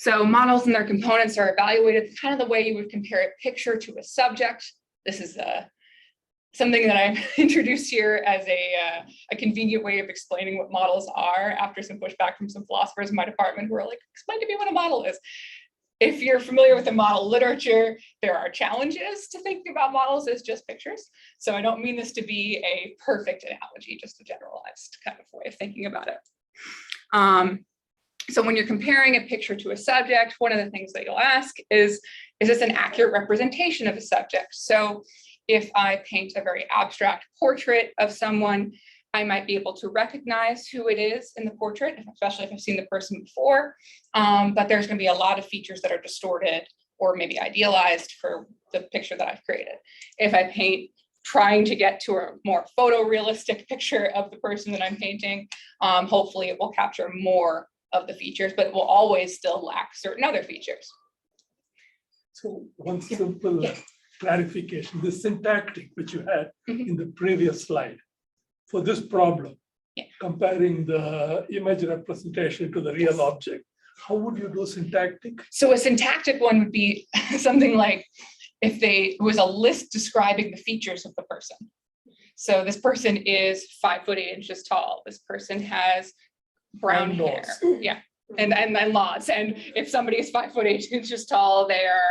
So models and their components are evaluated kind of the way you would compare a picture to a subject. This is something that I've introduced here as a convenient way of explaining what models are after some pushback from some philosophers in my department who are like, explain to me what a model is. If you're familiar with the model literature, there are challenges to thinking about models as just pictures. So I don't mean this to be a perfect analogy, just a generalized kind of way of thinking about it. So when you're comparing a picture to a subject, one of the things that you'll ask is this an accurate representation of a subject? So if I paint a very abstract portrait of someone, I might be able to recognize who it is in the portrait, especially if I've seen the person before, but there's going to be a lot of features that are distorted or maybe idealized for the picture that I've created. If I paint trying to get to a more photorealistic picture of the person that I'm painting, hopefully it will capture more of the features, but it will always still lack certain other features. So one simple clarification, the syntactic which you had in the previous slide, for this problem, comparing the image representation to the real object, how would you do syntactic? So a syntactic one would be something like if it was a list describing the features of the person. So this person is 5 foot 8 inches tall. This person has brown hair, and lots. And if somebody is 5 foot 8 inches tall, they are,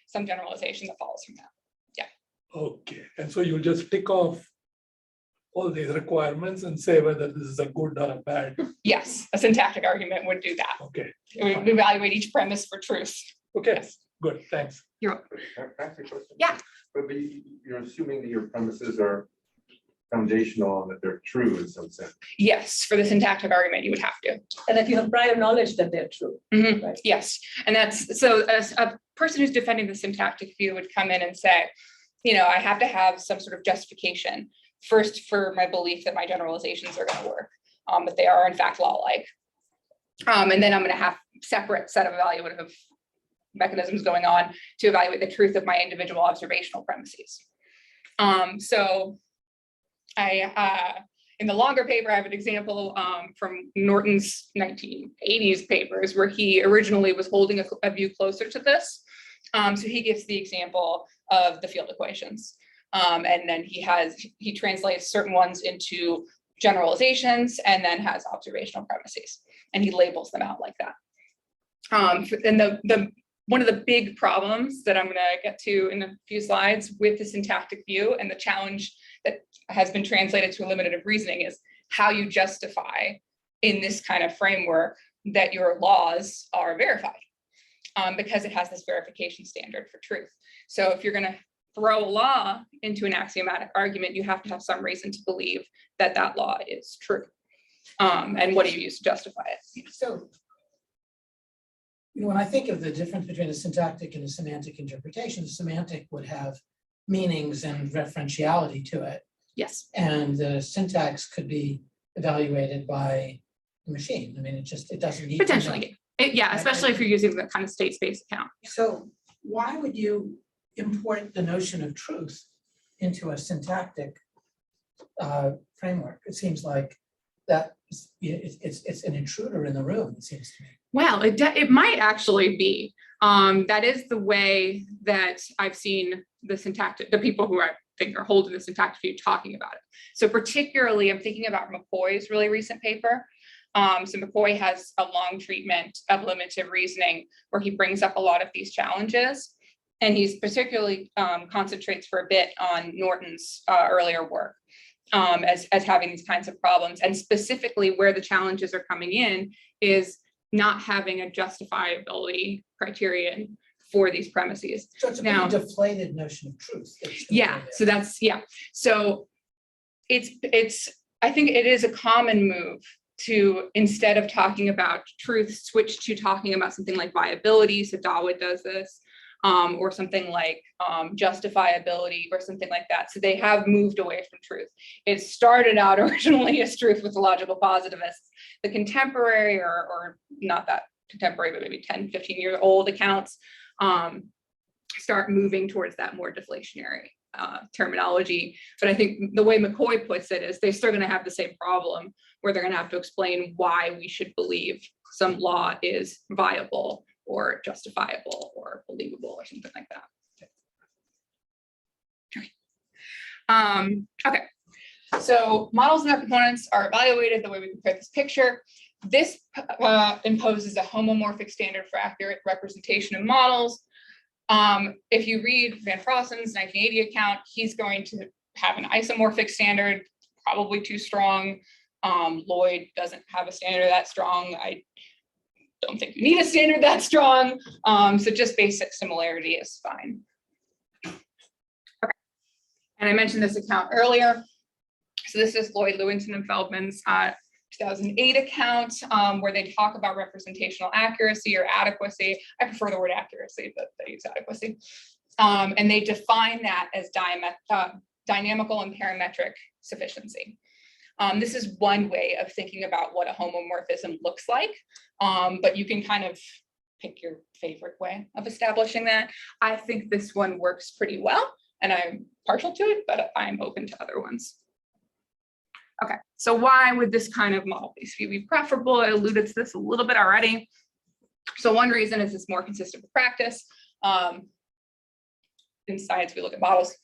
some generalization that follows from that. Okay, and so you'll just tick off all these requirements and say whether this is a good or a bad. Yes, a syntactic argument would do that. Okay. We would evaluate each premise for truth. Okay, yes. Good, thanks. You're welcome. Yeah. But you're assuming that your premises are foundational and that they're true in some sense. Yes, for the syntactic argument, you would have to. And that you have prior knowledge that they're true. Right? Yes, and that's, so as a person who's defending the syntactic view would come in and say, I have to have some sort of justification first for my belief that my generalizations are going to work, that they are in fact law-like. And then I'm going to have separate set of evaluative mechanisms going on to evaluate the truth of my individual observational premises. So in the longer paper, I have an example from Norton's 1980s papers where he originally was holding a view closer to this. So he gives the example of the field equations. And then he translates certain ones into generalizations and then has observational premises, and he labels them out like that. And one of the big problems that I'm going to get to in a few slides with the syntactic view and the challenge that has been translated to eliminative reasoning is how you justify in this kind of framework that your laws are verified, because it has this verification standard for truth. So if you're going to throw a law into an axiomatic argument, you have to have some reason to believe that that law is true. And what do you use to justify it? So, when I think of the difference between a syntactic and a semantic interpretation, the semantic would have meanings and referentiality to it. Yes. And the syntax could be evaluated by the machine. I mean, it doesn't need potentially. Especially if you're using the kind of state space account. So why would you import the notion of truth into a syntactic framework? It seems like that it's an intruder in the room, it seems to me. Well, it might actually be. That is the way that I've seen the people who I think are holding the syntactic view talking about it. So particularly, I'm thinking about McCoy's really recent paper. So McCoy has a long treatment of eliminative reasoning where he brings up a lot of these challenges. And he's particularly concentrates for a bit on Norton's earlier work as having these kinds of problems. And specifically where the challenges are coming in is not having a justifiability criterion for these premises. So it's a pretty deflated notion of truth. So that's, So I think it is a common move to, instead of talking about truth, switch to talking about something like viability. So Dawood does this. Or something like justifiability or something like that. So they have moved away from truth. It started out originally as truth with the logical positivists. The contemporary or not that contemporary, but maybe 10, 15 year old accounts start moving towards that more deflationary terminology. But I think the way McCoy puts it is they're still going to have the same problem where they're going to have to explain why we should believe some law is viable or justifiable or believable or something like that. Okay, so models and their components are evaluated the way we compare this picture. This imposes a homomorphic standard for accurate representation of models. If you read Van Frossen's 1980 account, he's going to have an isomorphic standard, probably too strong. Lloyd doesn't have a standard that strong. I don't think you need a standard that strong. So just basic similarity is fine. Okay. And I mentioned this account earlier. So this is Lloyd, Lewington, and Feldman's 2008 account, where they talk about representational accuracy or adequacy. I prefer the word accuracy, but they use adequacy. And they define that as dynamical and parametric sufficiency. This is one way of thinking about what a homomorphism looks like, but you can kind of pick your favorite way of establishing that. I think this one works pretty well, and I'm partial to it, but I'm open to other ones. Okay, so why would this kind of model-based view be preferable? I alluded to this a little bit already. So one reason is it's more consistent with practice. In science, we look at models.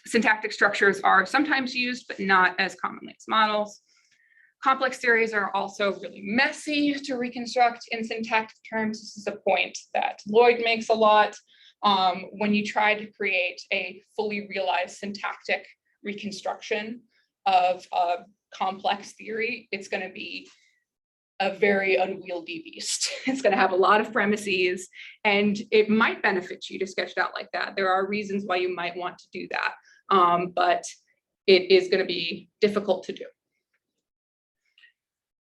Syntactic structures are sometimes used, but not as commonly as models. Complex theories are also really messy to reconstruct in syntactic terms. This is a point that Lloyd makes a lot. When you try to create a fully realized syntactic reconstruction of a complex theory, it's going to be a very unwieldy beast. It's going to have a lot of premises, and it might benefit you to sketch it out like that. There are reasons why you might want to do that, but it is going to be difficult to do.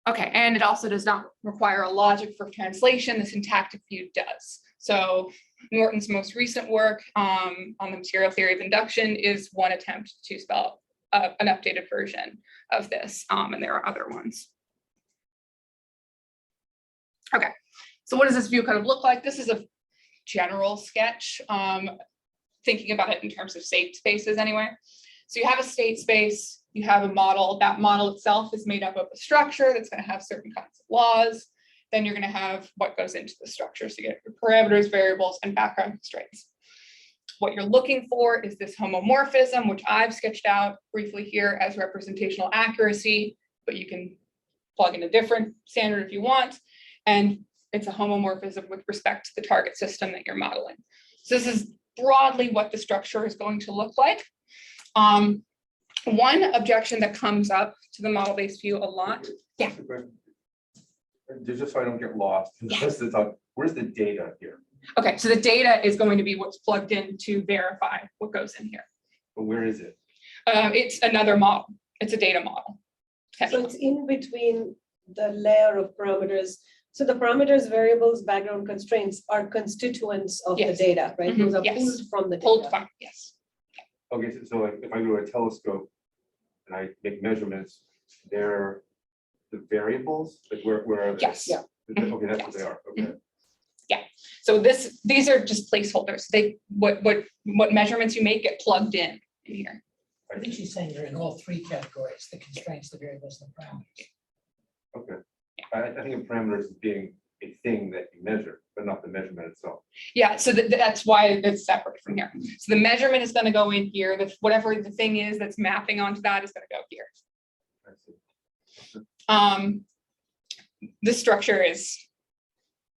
Okay, and it also does not require a logic for translation. The syntactic view does. So Norton's most recent work on the material theory of induction is one attempt to spell an updated version of this, and there are other ones. Okay, so what does this view kind of look like? This is a general sketch, thinking about it in terms of state spaces anyway. So you have a state space, you have a model. That model itself is made up of a structure that's going to have certain kinds of laws. Then you're going to have what goes into the structure. So you get your parameters, variables, and background constraints. What you're looking for is this homomorphism, which I've sketched out briefly here as representational accuracy, but you can plug in a different standard if you want. And it's a homomorphism with respect to the target system that you're modeling. So this is broadly what the structure is going to look like. One objection that comes up to the model-based view a lot. Yeah. Just so I don't get lost in the rest of the talk, where's the data here? Okay, so the data is going to be what's plugged in to verify what goes in here. But where is it? It's another model. It's a data model. So it's in between the layer of parameters. So the parameters, variables, background constraints are constituents of the data, right? Those are pulled from the data. Pulled from, yes. Okay, so like if I go to a telescope and I make measurements, they're the variables? Like where are they? Yes. Yeah. Okay, that's what they are. Okay. Yeah. So these are just placeholders. What measurements you make get plugged in here. I think she's saying you're in all three categories: the constraints, the variables, and the parameters. Okay. I think of parameters as being a thing that you measure, but not the measurement itself. Yeah, so that's why it's separate from here. So the measurement is going to go in here. Whatever the thing is that's mapping onto that is going to go here. I see. This structure is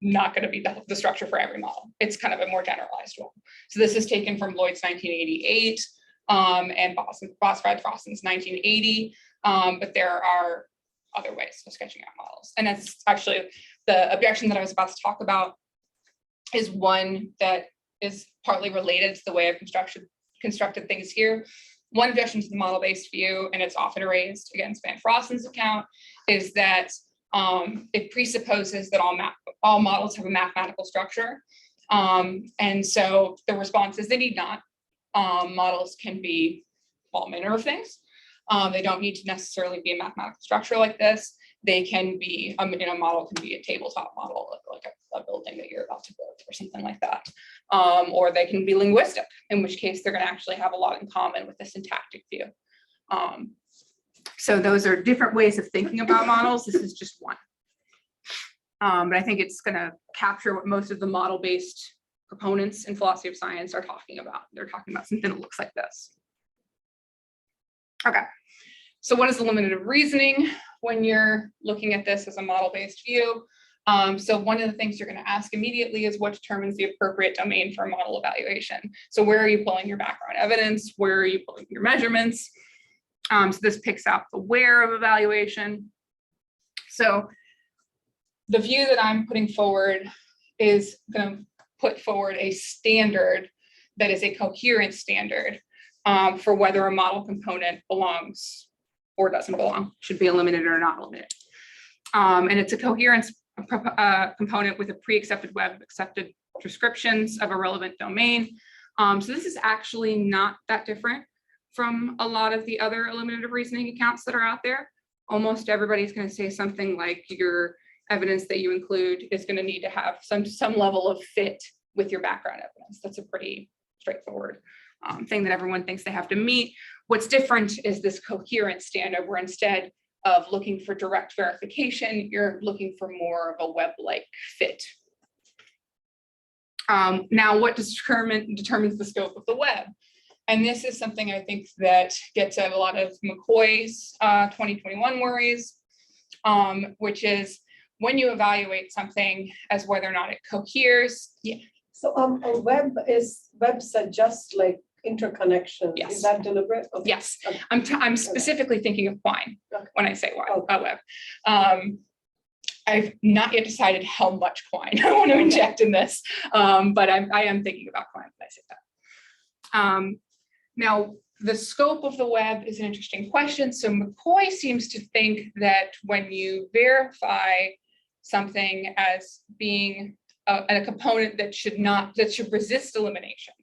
not going to be the structure for every model. It's kind of a more generalized one. So this is taken from Lloyd's 1988 and Van Frossen's 1980, but there are other ways of sketching out models. And that's actually the objection that I was about to talk about is one that is partly related to the way I've constructed things here. One objection to the model-based view, and it's often raised against Van Frossen's account, is that it presupposes that all models have a mathematical structure. And so the response is they need not. Models can be all manner of things. They don't need to necessarily be a mathematical structure like this. They can be, a model can be a tabletop model, like a building that you're about to build or something like that. Or they can be linguistic, in which case they're going to actually have a lot in common with the syntactic view. So those are different ways of thinking about models. This is just one. But I think it's going to capture what most of the model-based proponents in philosophy of science are talking about. They're talking about something that looks like this. Okay, so what is the limit of reasoning when you're looking at this as a model-based view? So one of the things you're going to ask immediately is what determines the appropriate domain for model evaluation. So where are you pulling your background evidence? Where are you pulling your measurements? So this picks out the where of evaluation. So the view that I'm putting forward is going to put forward a standard that is a coherent standard for whether a model component belongs or doesn't belong, should be eliminated or not eliminated. And it's a coherence component with a pre-accepted web accepted descriptions of a relevant domain. So this is actually not that different from a lot of the other eliminative reasoning accounts that are out there. Almost everybody's going to say something like your evidence that you include is going to need to have some level of fit with your background evidence. That's a pretty straightforward thing that everyone thinks they have to meet. What's different is this coherence standard, where instead of looking for direct verification, you're looking for more of a web-like fit. Now, what determines the scope of the web? And this is something I think that gets at a lot of McCoy's 2021 worries, which is when you evaluate something as whether or not it coheres. Yeah. So a web suggests like interconnection. Yes. Is that deliberate? Okay. Yes, Okay. I'm specifically thinking of Quine Okay. when I say Okay. web. I've not yet decided how much Quine I want to inject in this, but I am thinking about Quine when I say that. Now, the scope of the web is an interesting question. So McCoy seems to think that when you verify something as being a component that should resist elimination,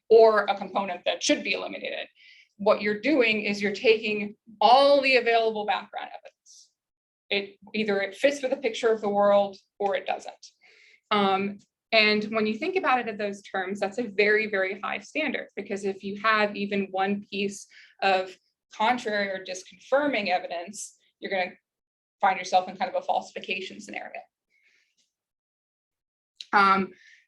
or a component that should be eliminated, what you're doing is you're taking all the available background evidence. Either it fits with a picture of the world or it doesn't. And when you think about it in those terms, that's a very, very high standard, because if you have even one piece of contrary or disconfirming evidence, you're going to find yourself in kind of a falsification scenario.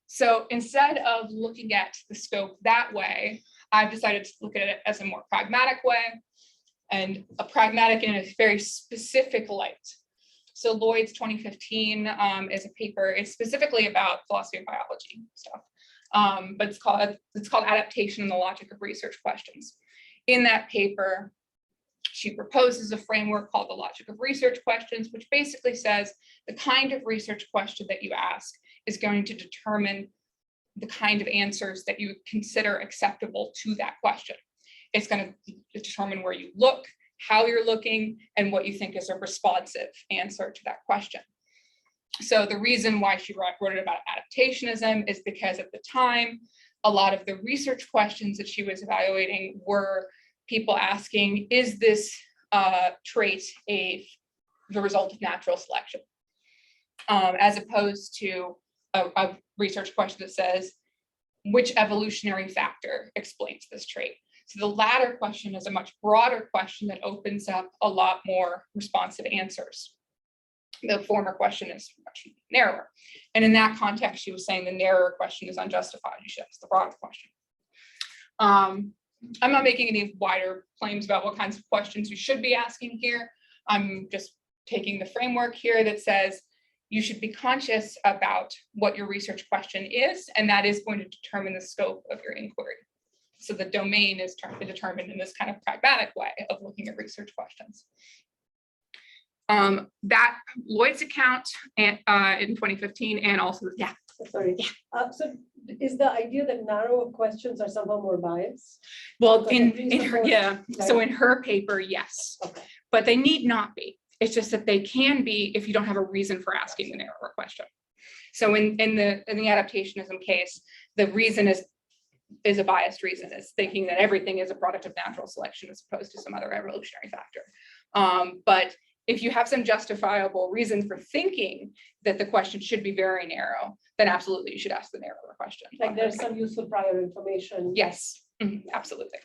So instead of looking at the scope that way, I've decided to look at it as a more pragmatic way, and a pragmatic in a very specific light. So Lloyd's 2015 is a paper. It's specifically about philosophy of biology stuff, but it's called Adaptation and the Logic of Research Questions. In that paper, she proposes a framework called the Logic of Research Questions, which basically says the kind of research question that you ask is going to determine the kind of answers that you consider acceptable to that question. It's going to determine where you look, how you're looking, and what you think is a responsive answer to that question. So the reason why she wrote it about adaptationism is because at the time, a lot of the research questions that she was evaluating were people asking, is this trait the result of natural selection? As opposed to a research question that says, which evolutionary factor explains this trait? So the latter question is a much broader question that opens up a lot more responsive answers. The former question is much narrower. And in that context, she was saying the narrower question is unjustified. You should ask the broader question. I'm not making any wider claims about what kinds of questions you should be asking here. I'm just taking the framework here that says you should be conscious about what your research question is, and that is going to determine the scope of your inquiry. So the domain is determined in this kind of pragmatic way of looking at research questions. That Lloyd's account in 2015, and also, yeah. Sorry. So is the idea that narrower questions are somehow more biased? Well, Because in her, yeah. So in her paper, yes, Okay. but they need not be. It's just that they can be if you don't have a reason for asking the narrower question. So in the adaptationism case, the reason is a biased reason. It's thinking that everything is a product of natural selection as opposed to some other evolutionary factor. But if you have some justifiable reason for thinking that the question should be very narrow, then absolutely you should ask the narrower question. Like there's some useful prior information. Yes, absolutely.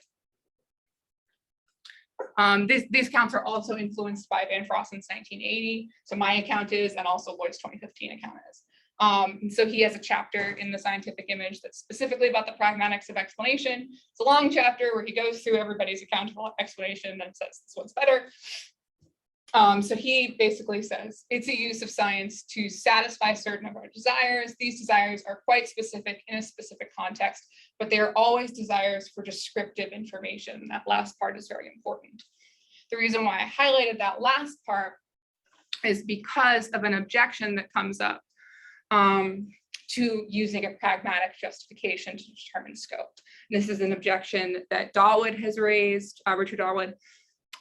These counts are also influenced by Van Frossen's 1980. So my account is, and also Lloyd's 2015 account is. And so he has a chapter in the scientific image that's specifically about the pragmatics of explanation. It's a long chapter where he goes through everybody's account of explanation and says this one's better. So he basically says it's a use of science to satisfy certain of our desires. These desires are quite specific in a specific context, but they are always desires for descriptive information. That last part is very important. The reason why I highlighted that last part is because of an objection that comes up to using a pragmatic justification to determine scope. This is an objection that Dawood has raised, Richard Dawood,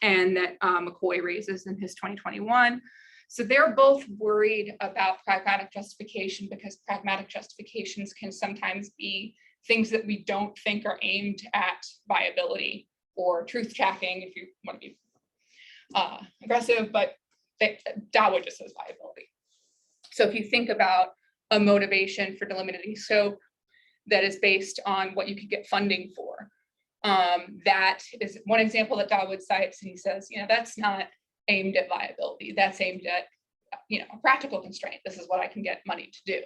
and that McCoy raises in his 2021. So they're both worried about pragmatic justification because pragmatic justifications can sometimes be things that we don't think are aimed at viability or truth checking, if you want to be aggressive, but Dawood just says viability. So if you think about a motivation for delimiting scope that is based on what you could get funding for, that is one example that Dawood cites, and he says, that's not aimed at viability, that's aimed at, a practical constraint. This is what I can get money to do.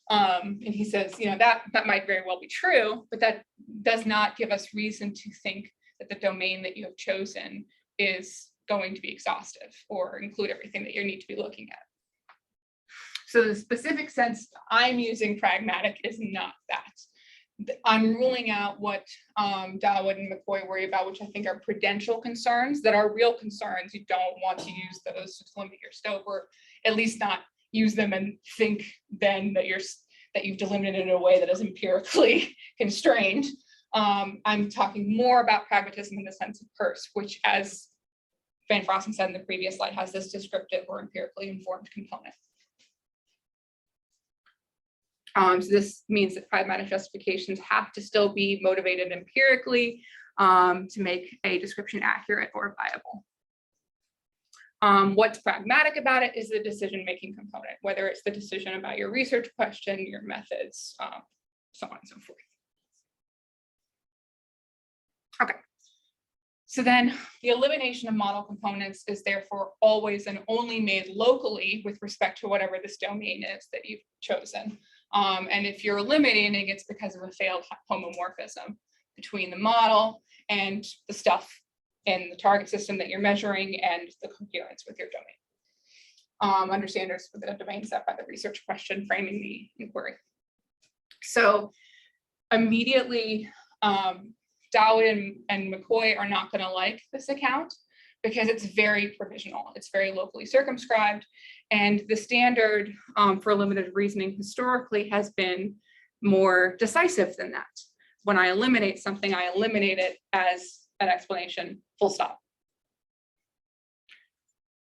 And he says, that might very well be true, but that does not give us reason to think that the domain that you have chosen is going to be exhaustive or include everything that you need to be looking at. So the specific sense I'm using pragmatic is not that. I'm ruling out what Dawood and McCoy worry about, which I think are prudential concerns that are real concerns. You don't want to use those to limit your scope, or at least not use them and think then that you've delimited in a way that is empirically constrained. I'm talking more about pragmatism in the sense of purse, which, as Van Frossen said in the previous slide, has this descriptive or empirically informed component. So this means that pragmatic justifications have to still be motivated empirically to make a description accurate or viable. What's pragmatic about it is the decision-making component, whether it's the decision about your research question, your methods, so on and so forth. Okay. So then the elimination of model components is therefore always and only made locally with respect to whatever this domain is that you've chosen. And if you're eliminating, it's because of a failed homomorphism between the model and the stuff in the target system that you're measuring and the coherence with your domain. Under standards for the domain set by the research question framing the inquiry. So immediately, Dawood and McCoy are not going to like this account because it's very provisional. It's very locally circumscribed. And the standard for limited reasoning historically has been more decisive than that. When I eliminate something, I eliminate it as an explanation, full stop.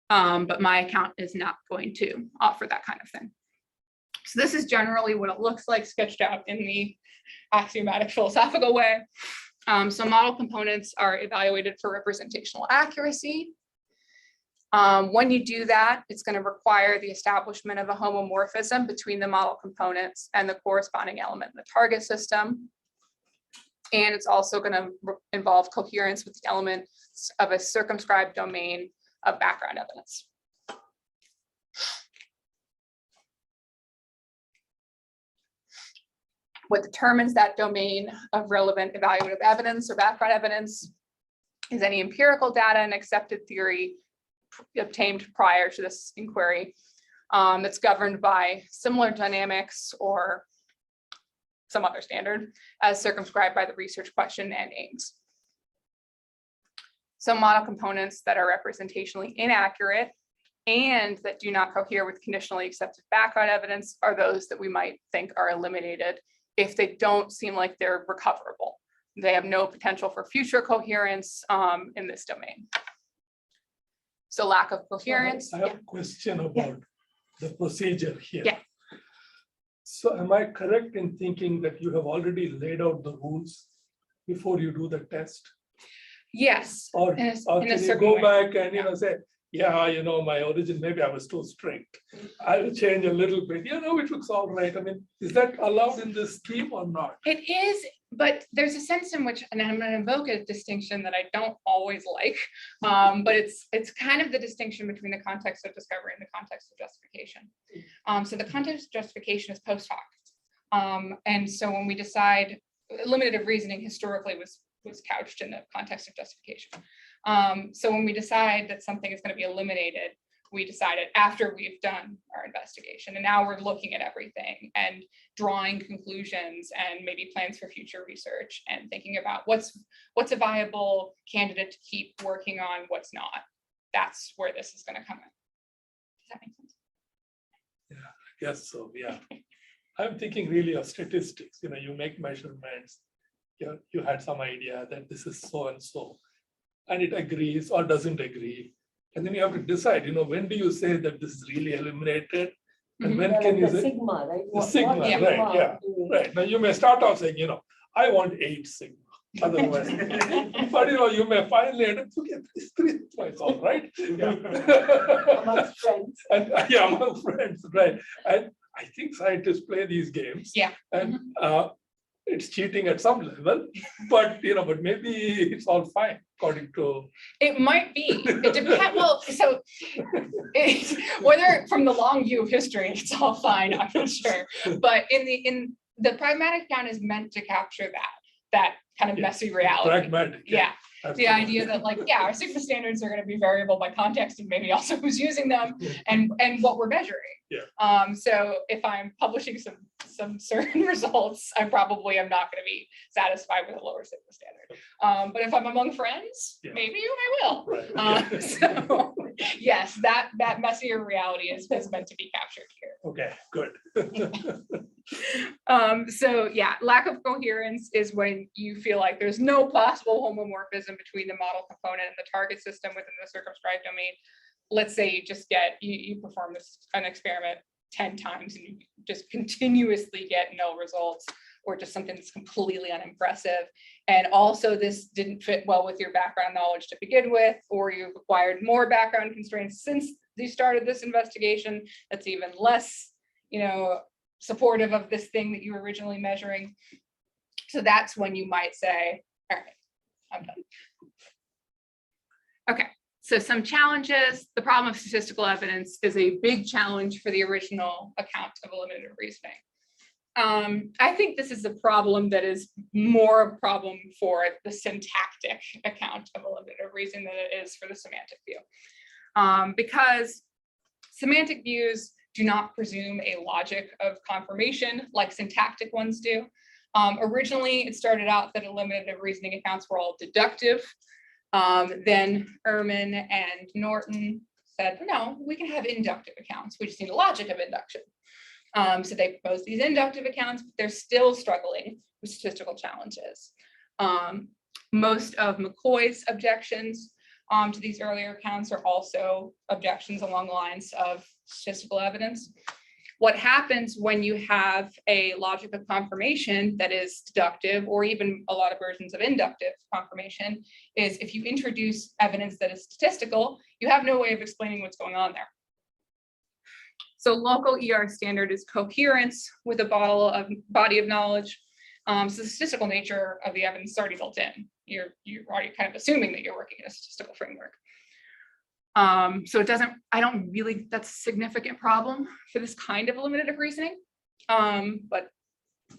But my account is not going to offer that kind of thing. So this is generally what it looks like sketched out in the axiomatic philosophical way. So model components are evaluated for representational accuracy. When you do that, it's going to require the establishment of a homomorphism between the model components and the corresponding element in the target system. And it's also going to involve coherence with the elements of a circumscribed domain of background evidence. What determines that domain of relevant evaluative evidence or background evidence is any empirical data and accepted theory obtained prior to this inquiry that's governed by similar dynamics or some other standard as circumscribed by the research question and aims. So model components that are representationally inaccurate and that do not cohere with conditionally accepted background evidence are those that we might think are eliminated if they don't seem like they're recoverable. They have no potential for future coherence in this domain. So lack of coherence. I have a question about the procedure here. Yeah. So am I correct in thinking that you have already laid out the rules before you do the test? Yes. Or in can a you certain go way. back and say, yeah, my origin, maybe I was too strict. I'll change a little bit, it looks all right. I mean, is that allowed in this scheme or not? It is but there's a sense in which, and I'm going to invoke a distinction that I don't always like, but it's kind of the distinction between the context of discovery and the context of justification. So the context of justification is post hoc. And so when we decide, eliminative reasoning historically was couched in the context of justification. So when we decide that something is going to be eliminated, we decided after we've done our investigation, and now we're looking at everything and drawing conclusions and maybe plans for future research and thinking about what's a viable candidate to keep working on, what's not. That's where this is going to come in. Does that make sense? Yeah, I guess so. Yeah, I'm thinking really of statistics. You make measurements. You had some idea that this is so and so, and it agrees or doesn't agree. And then you have to decide, when do you say that this is really eliminated? And when can you say sigma, right? the sigma, right? Yeah, right. Now you may start off saying, I want 8 sigma. Otherwise, but you may finally end up looking at 3 sigma, it's all right. Yeah. Amongst friends. And yeah, among friends, right? And I think scientists play these games. Yeah. And it's cheating at some level, but but maybe it's all fine according to. It might be. It depends. Well, so whether from the long view of history, it's all fine. I'm not sure. But in the pragmatic count is meant to capture that kind of messy reality. Pragmatic. Yeah. Absolutely. The idea that our sigma standards are going to be variable by context and maybe also who's using them and what we're measuring. Yeah. So if I'm publishing some certain results, I probably am not going to be satisfied with a lower sigma standard. But if I'm among friends, maybe I will. Right. So yes, that messier reality is meant to be captured here. Okay, good. So yeah, lack of coherence is when you feel like there's no possible homomorphism between the model component and the target system within the circumscribed domain. Let's say you perform an experiment 10 times and you just continuously get no results, or just something that's completely unimpressive. And also this didn't fit well with your background knowledge to begin with, or you've acquired more background constraints since you started this investigation that's even less, supportive of this thing that you were originally measuring. So that's when you might say, all right, I'm done. Okay, so some challenges. The problem of statistical evidence is a big challenge for the original account of eliminative reasoning. I think this is a problem that is more a problem for the syntactic account of eliminative reasoning than it is for the semantic view. Because semantic views do not presume a logic of confirmation like syntactic ones do. Originally, it started out that eliminative reasoning accounts were all deductive. Then Ehrman and Norton said, no, we can have inductive accounts. We just need a logic of induction. So they proposed these inductive accounts, but they're still struggling with statistical challenges. Most of McCoy's objections to these earlier accounts are also objections along the lines of statistical evidence. What happens when you have a logic of confirmation that is deductive, or even a lot of versions of inductive confirmation, is if you introduce evidence that is statistical, you have no way of explaining what's going on there. So local ER standard is coherence with a body of knowledge. So the statistical nature of the evidence is already built in. You're already kind of assuming that you're working in a statistical framework. So that's a significant problem for this kind of eliminative reasoning, but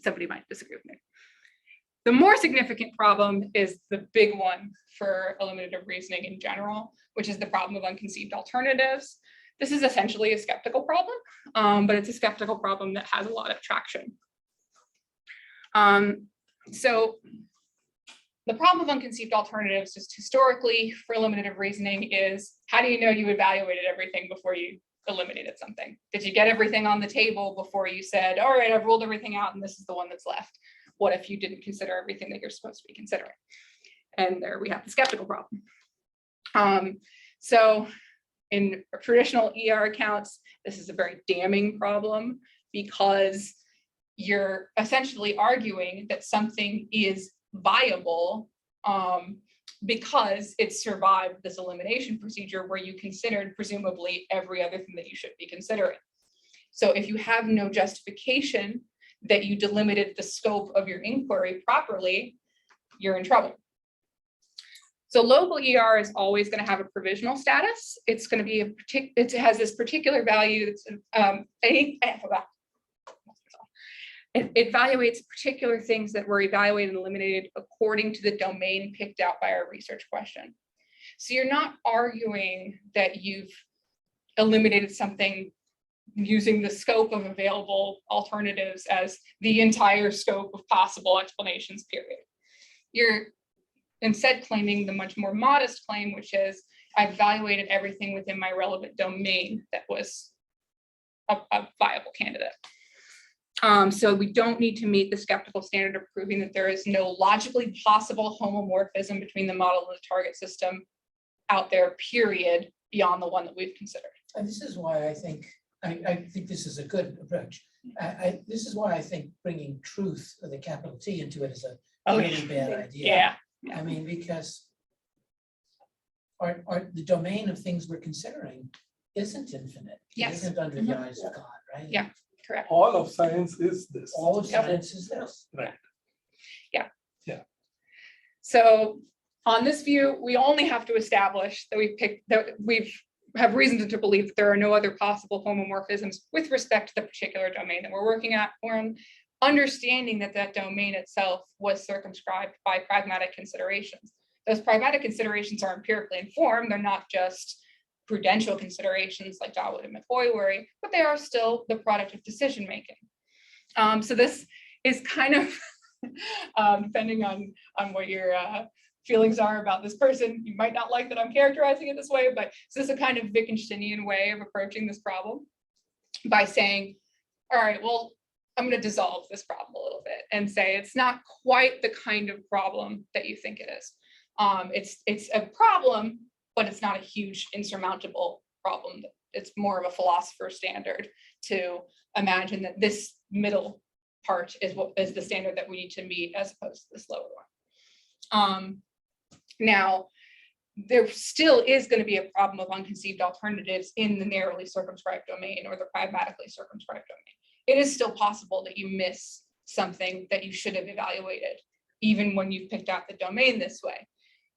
somebody might disagree with me. The more significant problem is the big one for eliminative reasoning in general, which is the problem of unconceived alternatives. This is essentially a skeptical problem, but it's a skeptical problem that has a lot of traction. So the problem of unconceived alternatives just historically for eliminative reasoning is, how do you know you evaluated everything before you eliminated something? Did you get everything on the table before you said, all right, I've ruled everything out and this is the one that's left? What if you didn't consider everything that you're supposed to be considering? And there we have the skeptical problem. So in traditional ER accounts, this is a very damning problem because you're essentially arguing that something is viable because it survived this elimination procedure where you considered presumably every other thing that you should be considering. So if you have no justification, that you delimited the scope of your inquiry properly, you're in trouble. So local ER is always going to have a provisional status. It's going to be it has this particular value. It's, it evaluates particular things that were evaluated and eliminated according to the domain picked out by our research question. So you're not arguing that you've eliminated something using the scope of available alternatives as the entire scope of possible explanations, period. You're instead claiming the much more modest claim, which is I've evaluated everything within my relevant domain that was a viable candidate. So we don't need to meet the skeptical standard of proving that there is no logically possible homomorphism between the model and the target system out there, period, beyond the one that we've considered. And this is why I think this is a good approach. This is why I think bringing truth with a capital T into it is a really bad idea. Yeah. I mean, because the domain of things we're considering isn't infinite. Yes. It isn't under the eyes of God, right? Yeah. Correct. All of science is this. All of science is this. Right. So on this view, we only have to establish that we have reason to believe that there are no other possible homomorphisms with respect to the particular domain that we're working at, or understanding that that domain itself was circumscribed by pragmatic considerations. Those pragmatic considerations are empirically informed. They're not just prudential considerations like Dawood and McCoy worry, but they are still the product of decision making. So this is kind of depending on what your feelings are about this person. You might not like that I'm characterizing it this way, but this is a kind of Wittgensteinian way of approaching this problem by saying, all right, well, I'm going to dissolve this problem a little bit and say it's not quite the kind of problem that you think it is. It's a problem, but it's not a huge insurmountable problem. It's more of a philosopher's standard to imagine that this middle part is what is the standard that we need to meet as opposed to this lower one. Now, there still is going to be a problem of unconceived alternatives in the narrowly circumscribed domain or the pragmatically circumscribed domain. It is still possible that you miss something that you should have evaluated, even when you've picked out the domain this way.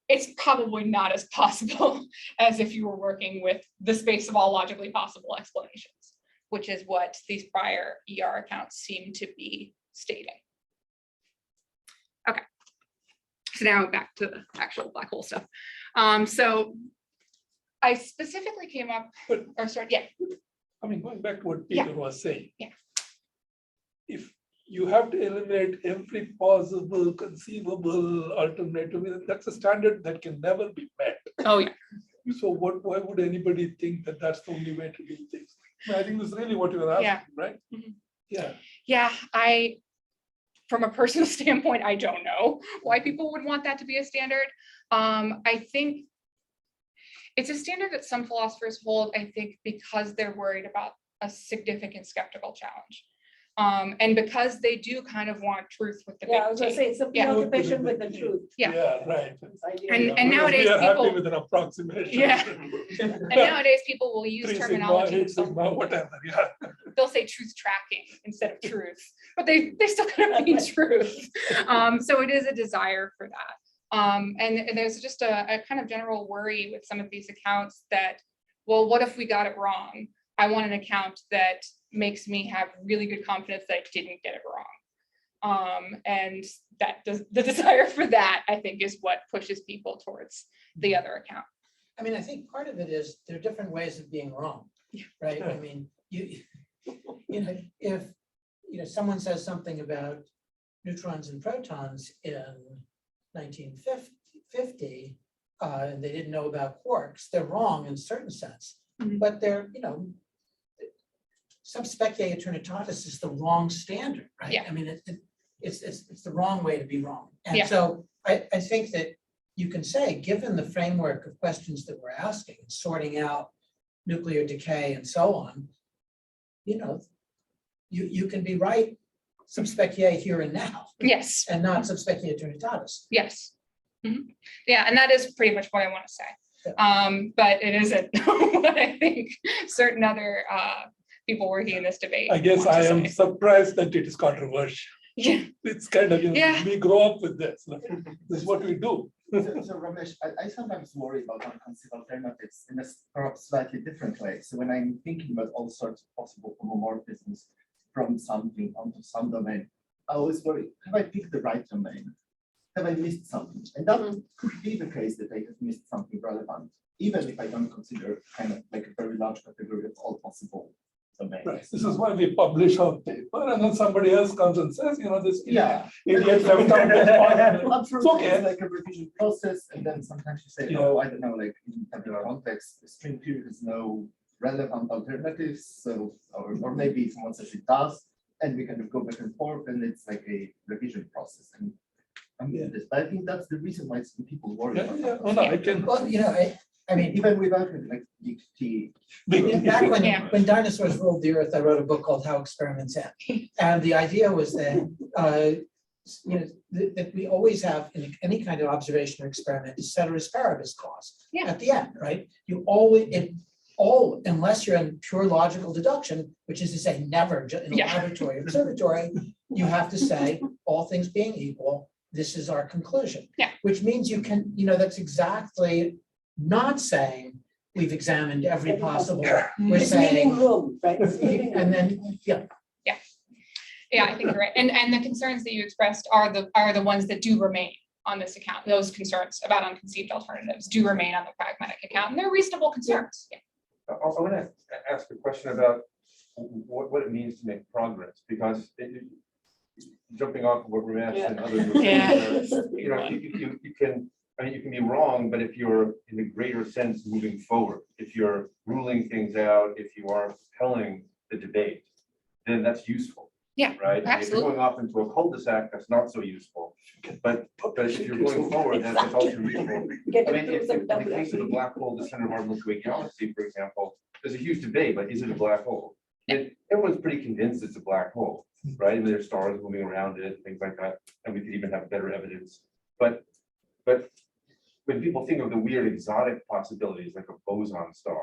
It's probably not as possible as if you were working with the space of all logically possible explanations, which is what these prior ER accounts seem to be stating. Okay, so now back to the actual black hole stuff. So I specifically came up, or sorry, yeah. I mean, going back to what Peter was saying. Yeah. If you have to eliminate every possible conceivable alternative, that's a standard that can never be met. Oh yeah. So why would anybody think that that's the only way to do things? I think that's really what you were asking, right? Mm-hmm. Yeah. Yeah, from a personal standpoint, I don't know why people would want that to be a standard. I think it's a standard that some philosophers hold, I think, because they're worried about a significant skeptical challenge. And because they do kind of want truth with the big I was gonna T. say, it's a preoccupation with the truth. Yeah. Right. And nowadays we are people, happy with an approximation. Yeah. and nowadays people will use 3 sigma, terminology. 8 sigma, whatever. Yeah. They'll say truth tracking instead of truth, but they still kind of mean truth. So it is a desire for that. And there's just a kind of general worry with some of these accounts that, well, what if we got it wrong? I want an account that makes me have really good confidence that I didn't get it wrong. And that the desire for that, I think, is what pushes people towards the other account. I mean, I think part of it is there are different ways of being wrong, right? I mean, you know, if someone says something about neutrons and protons in 1950, and they didn't know about quarks, they're wrong in a certain sense, but they're, sub specie eternitatis is the wrong standard, right? Yeah. I mean, it's the wrong way to be wrong. And Yeah. so I think that you can say, given the framework of questions that we're asking, sorting out nuclear decay and so on, you can be right sub specie here and now. Yes. And not sub specie eternitatis. Yes. Yeah, and that is pretty much what I want to say. But it isn't what I think certain other people working in this debate. I guess want to I am say. surprised that it is controversial. Yeah. It's kind of, Yeah. we grow up with this. This is what we do. So Ramesh, I sometimes worry about unconceived alternatives in a perhaps slightly different way. So when I'm thinking about all sorts of possible homomorphisms from something onto some domain, I always worry, have I picked the right domain? Have I missed something? And that could be the case that I have missed something relevant, even if I don't consider kind of like a very large category of all possible domains. Right. This is why we publish our paper, and then somebody else comes and says, this Yeah. idiot left out this part. Absolutely, It's okay. it's like a revision process, and then sometimes you say, Yeah. oh, I don't know, like in that context, the string theory has no relevant alternatives, so, or maybe someone says it does, and we kind of go back and forth, and it's like a revision process. And Yeah. but I think that's the reason why some people worry about Yeah, that. oh, no, I can. Well, I mean, Even without it, like DT. back Yeah. when dinosaurs ruled the earth, I wrote a book called How Experiments End. And the idea was that, that we always have in any kind of observation or experiment, a ceteris paribus clause Yeah. at the end, right? You always, unless you're in pure logical deduction, which is to say never in a Yeah. laboratory or observatory, you have to say, all things being equal, this is our conclusion. Yeah. Which means you can, that's exactly not saying we've examined every possible, we're It's leaving saying, room, right? It's leaving room. and then, yeah, Yeah, I think you're right. And the concerns that you expressed are the ones that do remain on this account. Those concerns about unconceived alternatives do remain on the pragmatic account, and they're reasonable concerns. Yeah. I want to ask a question about what it means to make progress, because jumping off of what Ramesh and others were saying, you can. You can be wrong, but if you're in a greater sense moving forward, if you're ruling things out, if you are propelling the debate, then that's useful. Yeah, right. If absolutely. you're going off into a cul-de-sac, that's not so useful. But if you're going forward, that's also useful. Get I it mean, through if some in the case of the black hole, the center of our Milky Way galaxy, for example, there's a huge debate, like, is it a black hole? And everyone's pretty convinced it's a black hole, right? And there's stars moving around it, things like that, and we could even have better evidence. But when people think of the weird exotic possibilities, like a boson star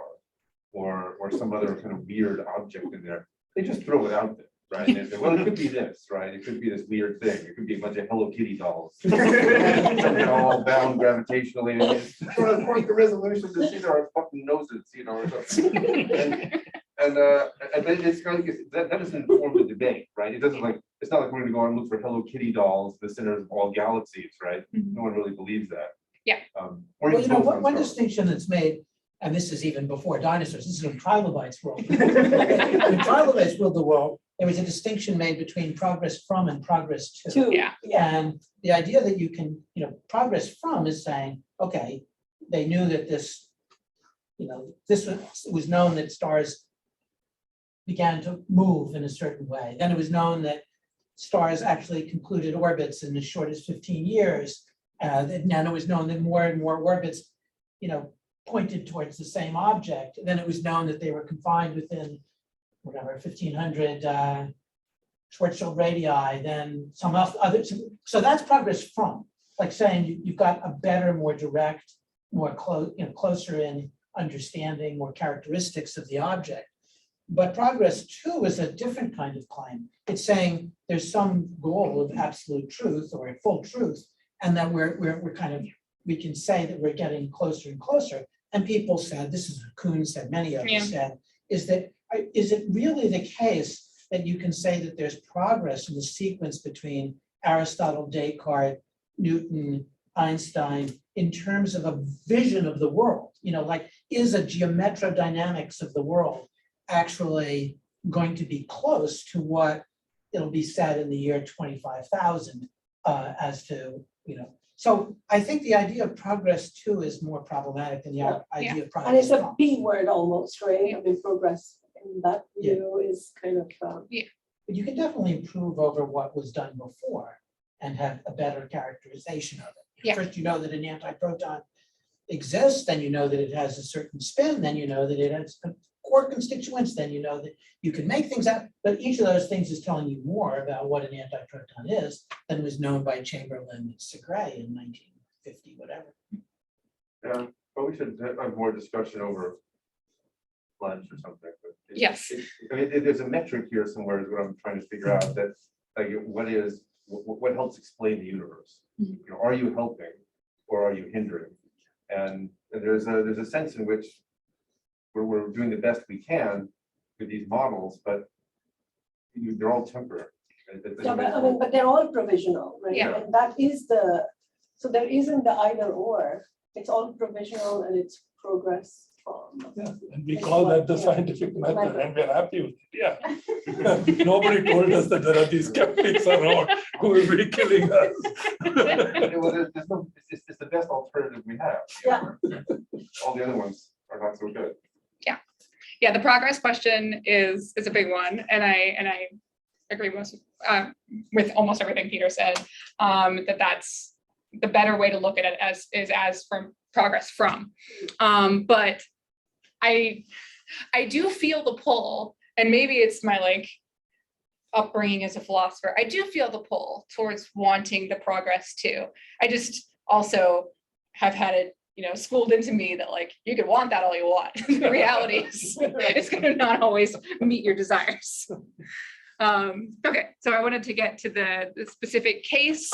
or some other kind of weird object in there, they just throw it out there, right? And they say, well, it could be this, right? It could be this weird thing. It could be a bunch of Hello Kitty dolls, all bound gravitationally. And it's sort of point the resolution to see our fucking noses, or something. And then it's kind of that doesn't inform the debate, right? It doesn't it's not like we're going to go and look for Hello Kitty dolls, the centers of all galaxies, right? No one really believes that. Yeah. Or even boson one stars. distinction that's made, and this is even before dinosaurs, this is when trilobites ruled. When trilobites ruled the world, there was a distinction made between progress from and progress to. Two. Yeah. And the idea that you can, progress from is saying, okay, they knew that this was known that stars began to move in a certain way. Then it was known that stars actually concluded orbits in as short as 15 years. Then it was known that more and more orbits, pointed towards the same object. Then it was known that they were confined within, 1,500 Schwarzschild radii, then some other. So that's progress from, like saying you've got a better, more direct, more closer in understanding, more characteristics of the object. But progress too is a different kind of claim. It's saying there's some goal of absolute truth or full truth, and that we're kind of, we can say that we're getting closer and closer. And people said, this is what Kuhn said, many of us said, is it really the case that you can say that there's progress in the sequence between Aristotle, Descartes, Newton, Einstein, in terms of a vision of the world? Is a geometrodynamics of the world actually going to be close to what it'll be said in the year 25,000 as to, So I think the idea of progress too is more problematic than the idea of progress. And it's a from. B word almost, right? Yeah. I mean, progress in that view is kind of. But you can definitely improve over what was done before and have a better characterization of it. Yeah. First, you know that an antiproton exists, then you know that it has a certain spin, then you know that it has core constituents, then you know that you can make things out, but each of those things is telling you more about what an antiproton is than was known by Chamberlain and Segre in 1950, whatever. Yeah, but we should have more discussion over lunch or something. But Yes. I mean, there's a metric here somewhere is what I'm trying to figure out, that like what helps explain the universe? Mhm. You know, are you helping or are you hindering? And there's a sense in which we're doing the best we can with these models, but they're all temporary. Yeah, but I mean, but they're all provisional, right? Yeah. And that is so there isn't the either or. It's all provisional and it's progress from. Yeah, and we call that the scientific method, and we're happy with it, yeah. Nobody told us that there are these skeptics around who will be killing us. Well, it's the best alternative we have. Yeah. All the other ones are not so good. Yeah, the progress question is a big one, and I agree with almost everything Peter said. That's the better way to look at it as from progress from. But I do feel the pull, and maybe it's my like upbringing as a philosopher. I do feel the pull towards wanting the progress too. I just also have had it, schooled into me that like, you can want that all you want. The reality is it's going to not always meet your desires. Okay, so I wanted to get to the specific case.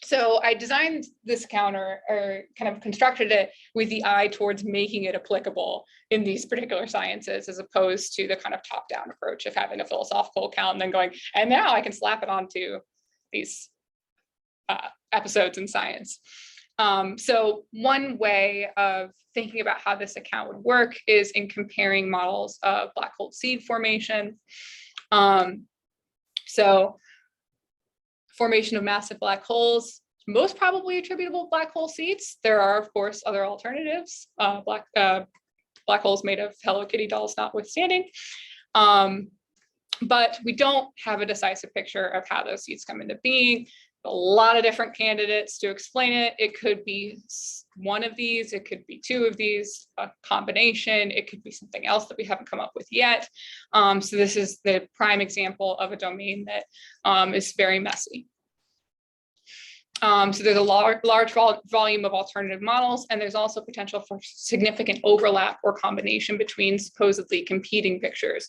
So I designed this counter, or kind of constructed it with the eye towards making it applicable in these particular sciences, as opposed to the kind of top-down approach of having a philosophical account and then going, and now I can slap it onto these episodes in science. So one way of thinking about how this account would work is in comparing models of black hole seed formation. So formation of massive black holes, most probably attributable to black hole seeds. There are, of course, other alternatives, black holes made of Hello Kitty dolls notwithstanding. But we don't have a decisive picture of how those seeds come into being. A lot of different candidates to explain it. It could be one of these, it could be two of these, a combination, it could be something else that we haven't come up with yet. So this is the prime example of a domain that is very messy. So there's a large volume of alternative models, and there's also potential for significant overlap or combination between supposedly competing pictures.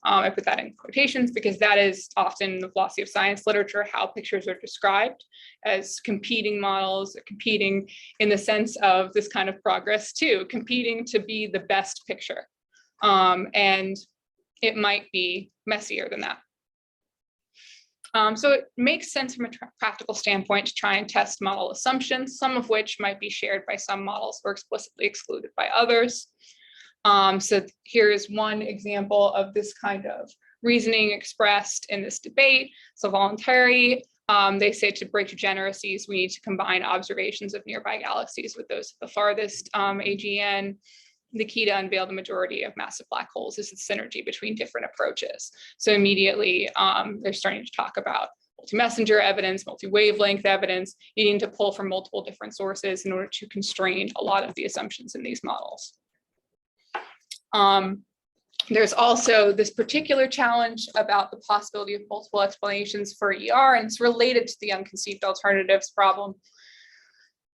I put that in quotations because that is often in the philosophy of science literature how pictures are described, as competing models, competing in the sense of this kind of progress too, competing to be the best picture. And it might be messier than that. So it makes sense from a practical standpoint to try and test model assumptions, some of which might be shared by some models or explicitly excluded by others. So here is one example of this kind of reasoning expressed in this debate. So voluntary, they say to break degeneracies, we need to combine observations of nearby galaxies with those at the farthest AGN. The key to unveil the majority of massive black holes is the synergy between different approaches. So immediately they're starting to talk about multi-messenger evidence, multi-wavelength evidence, needing to pull from multiple different sources in order to constrain a lot of the assumptions in these models. There's also this particular challenge about the possibility of multiple explanations for ER, and it's related to the unconceived alternatives problem.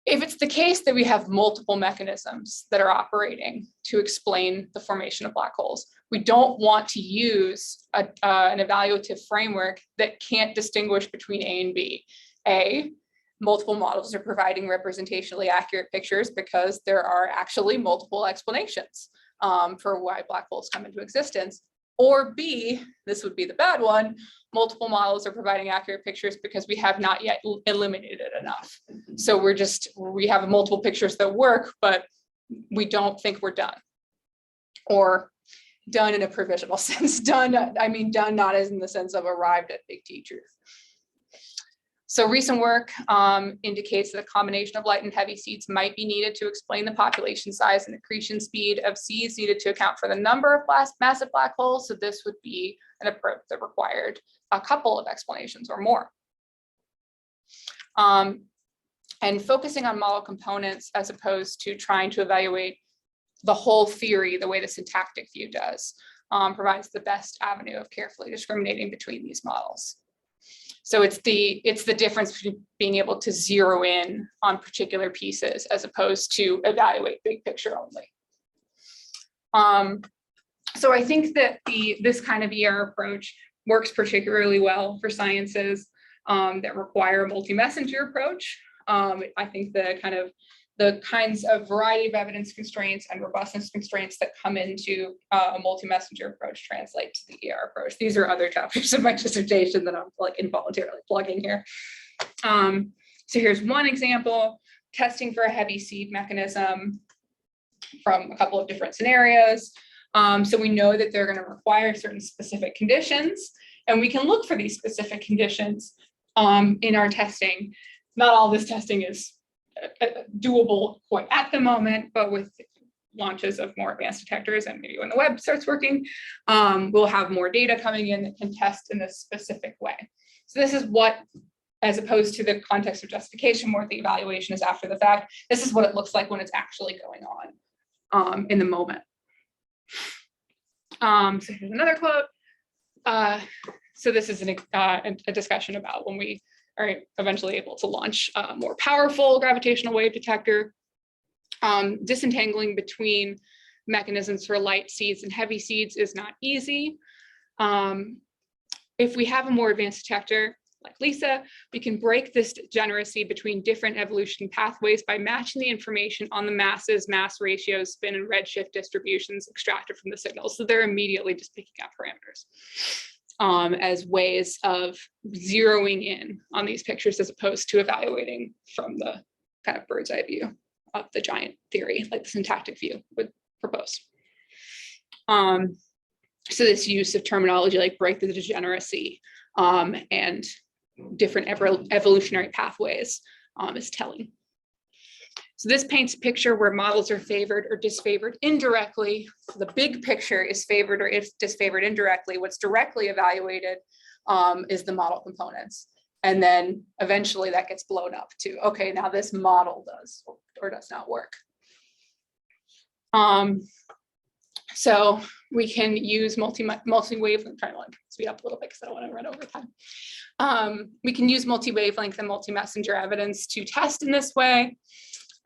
If it's the case that we have multiple mechanisms that are operating to explain the formation of black holes, we don't want to use an evaluative framework that can't distinguish between A and B. A, multiple models are providing representationally accurate pictures because there are actually multiple explanations for why black holes come into existence. Or B, this would be the bad one, multiple models are providing accurate pictures because we have not yet eliminated enough. So we have multiple pictures that work, but we don't think we're done. Or done in a provisional sense. Done, I mean done not as in the sense of arrived at big T truth. So recent work indicates that a combination of light and heavy seeds might be needed to explain the population size and accretion speed of seeds needed to account for the number of massive black holes. So this would be an approach that required a couple of explanations or more. And focusing on model components as opposed to trying to evaluate the whole theory the way the syntactic view does provides the best avenue of carefully discriminating between these models. So it's the difference between being able to zero in on particular pieces as opposed to evaluate big picture only. So I think that this kind of ER approach works particularly well for sciences that require a multi-messenger approach. I think the kinds of variety of evidence constraints and robustness constraints that come into a multi-messenger approach translate to the ER approach. These are other chapters of my dissertation that I'm like involuntarily plugging here. So here's one example, testing for a heavy seed mechanism from a couple of different scenarios. So we know that they're going to require certain specific conditions, and we can look for these specific conditions in our testing. Not all this testing is doable quite at the moment, but with launches of more advanced detectors and maybe when the web starts working, we'll have more data coming in that can test in this specific way. So this is what, as opposed to the context of justification where the evaluation is after the fact, this is what it looks like when it's actually going on in the moment. So here's another quote. So this is a discussion about when we are eventually able to launch a more powerful gravitational wave detector. Disentangling between mechanisms for light seeds and heavy seeds is not easy. If we have a more advanced detector, like LISA, we can break this degeneracy between different evolution pathways by matching the information on the masses, mass ratios, spin and redshift distributions extracted from the signals. So they're immediately just picking up parameters as ways of zeroing in on these pictures as opposed to evaluating from the kind of bird's eye view of the giant theory, like the syntactic view would propose. So this use of terminology like break the degeneracy and different evolutionary pathways is telling. So this paints a picture where models are favored or disfavored indirectly. The big picture is favored or is disfavored indirectly. What's directly evaluated is the model components. And then eventually that gets blown up to, okay, now this model does or does not work. So we can use multi-wavelength, trying to like speed up a little bit because I don't want to run over time. We can use multi-wavelength and multi-messenger evidence to test in this way.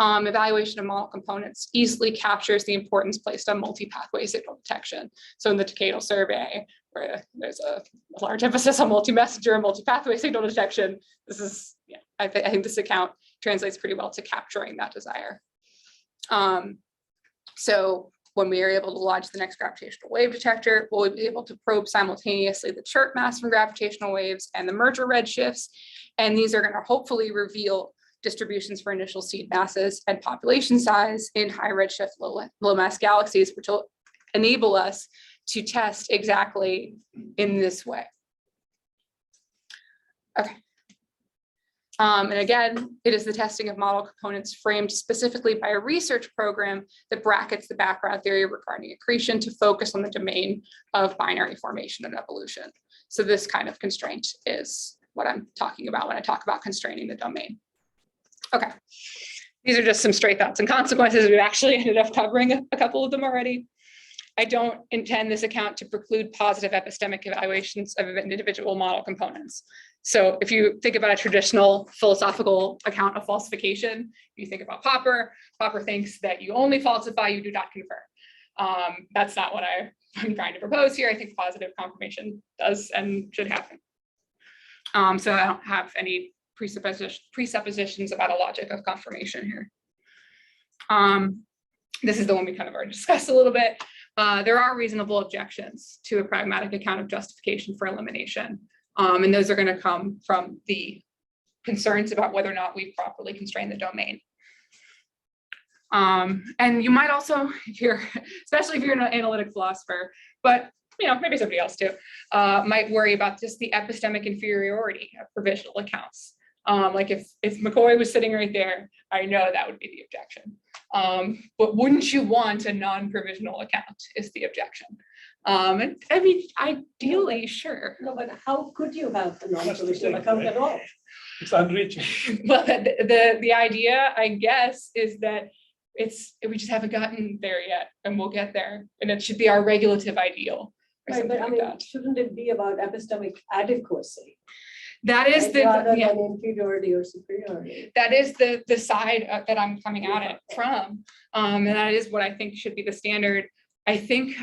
Evaluation of model components easily captures the importance placed on multi-pathway signal detection. So in the decadal survey, where there's a large emphasis on multi-messenger and multi-pathway signal detection, this is, yeah, I think this account translates pretty well to capturing that desire. So when we are able to launch the next gravitational wave detector, we'll be able to probe simultaneously the chirp mass from gravitational waves and the merger redshifts. And these are going to hopefully reveal distributions for initial seed masses and population size in high redshift, low mass galaxies, which will enable us to test exactly in this way. Okay. And again, it is the testing of model components framed specifically by a research program that brackets the background theory regarding accretion to focus on the domain of binary formation and evolution. So this kind of constraint is what I'm talking about when I talk about constraining the domain. Okay, these are just some straight thoughts and consequences. We've actually ended up covering a couple of them already. I don't intend this account to preclude positive epistemic evaluations of individual model components. So if you think about a traditional philosophical account of falsification, you think about Popper. Popper thinks that you only falsify, you do not confirm. That's not what I'm trying to propose here. I think positive confirmation does and should happen. So I don't have any presuppositions about a logic of confirmation here. This is the one we kind of already discussed a little bit. There are reasonable objections to a pragmatic account of justification for elimination. And those are going to come from the concerns about whether or not we properly constrain the domain. And you might also, especially if you're an analytic philosopher, but maybe somebody else too, might worry about just the epistemic inferiority of provisional accounts. Like if McCoy was sitting right there, I know that would be the objection. But wouldn't you want a non-provisional account is the objection. And I mean, ideally, sure. No, but how could you have a non-provisional account at all? It's unreachable. Well, the idea, I guess, is that we just haven't gotten there yet, and we'll get there, and it should be our regulative ideal. Right, but I mean, shouldn't it be about epistemic adequacy? That is rather than inferiority or superiority. That is the side that I'm coming at it from, and that is what I think should be the standard. I think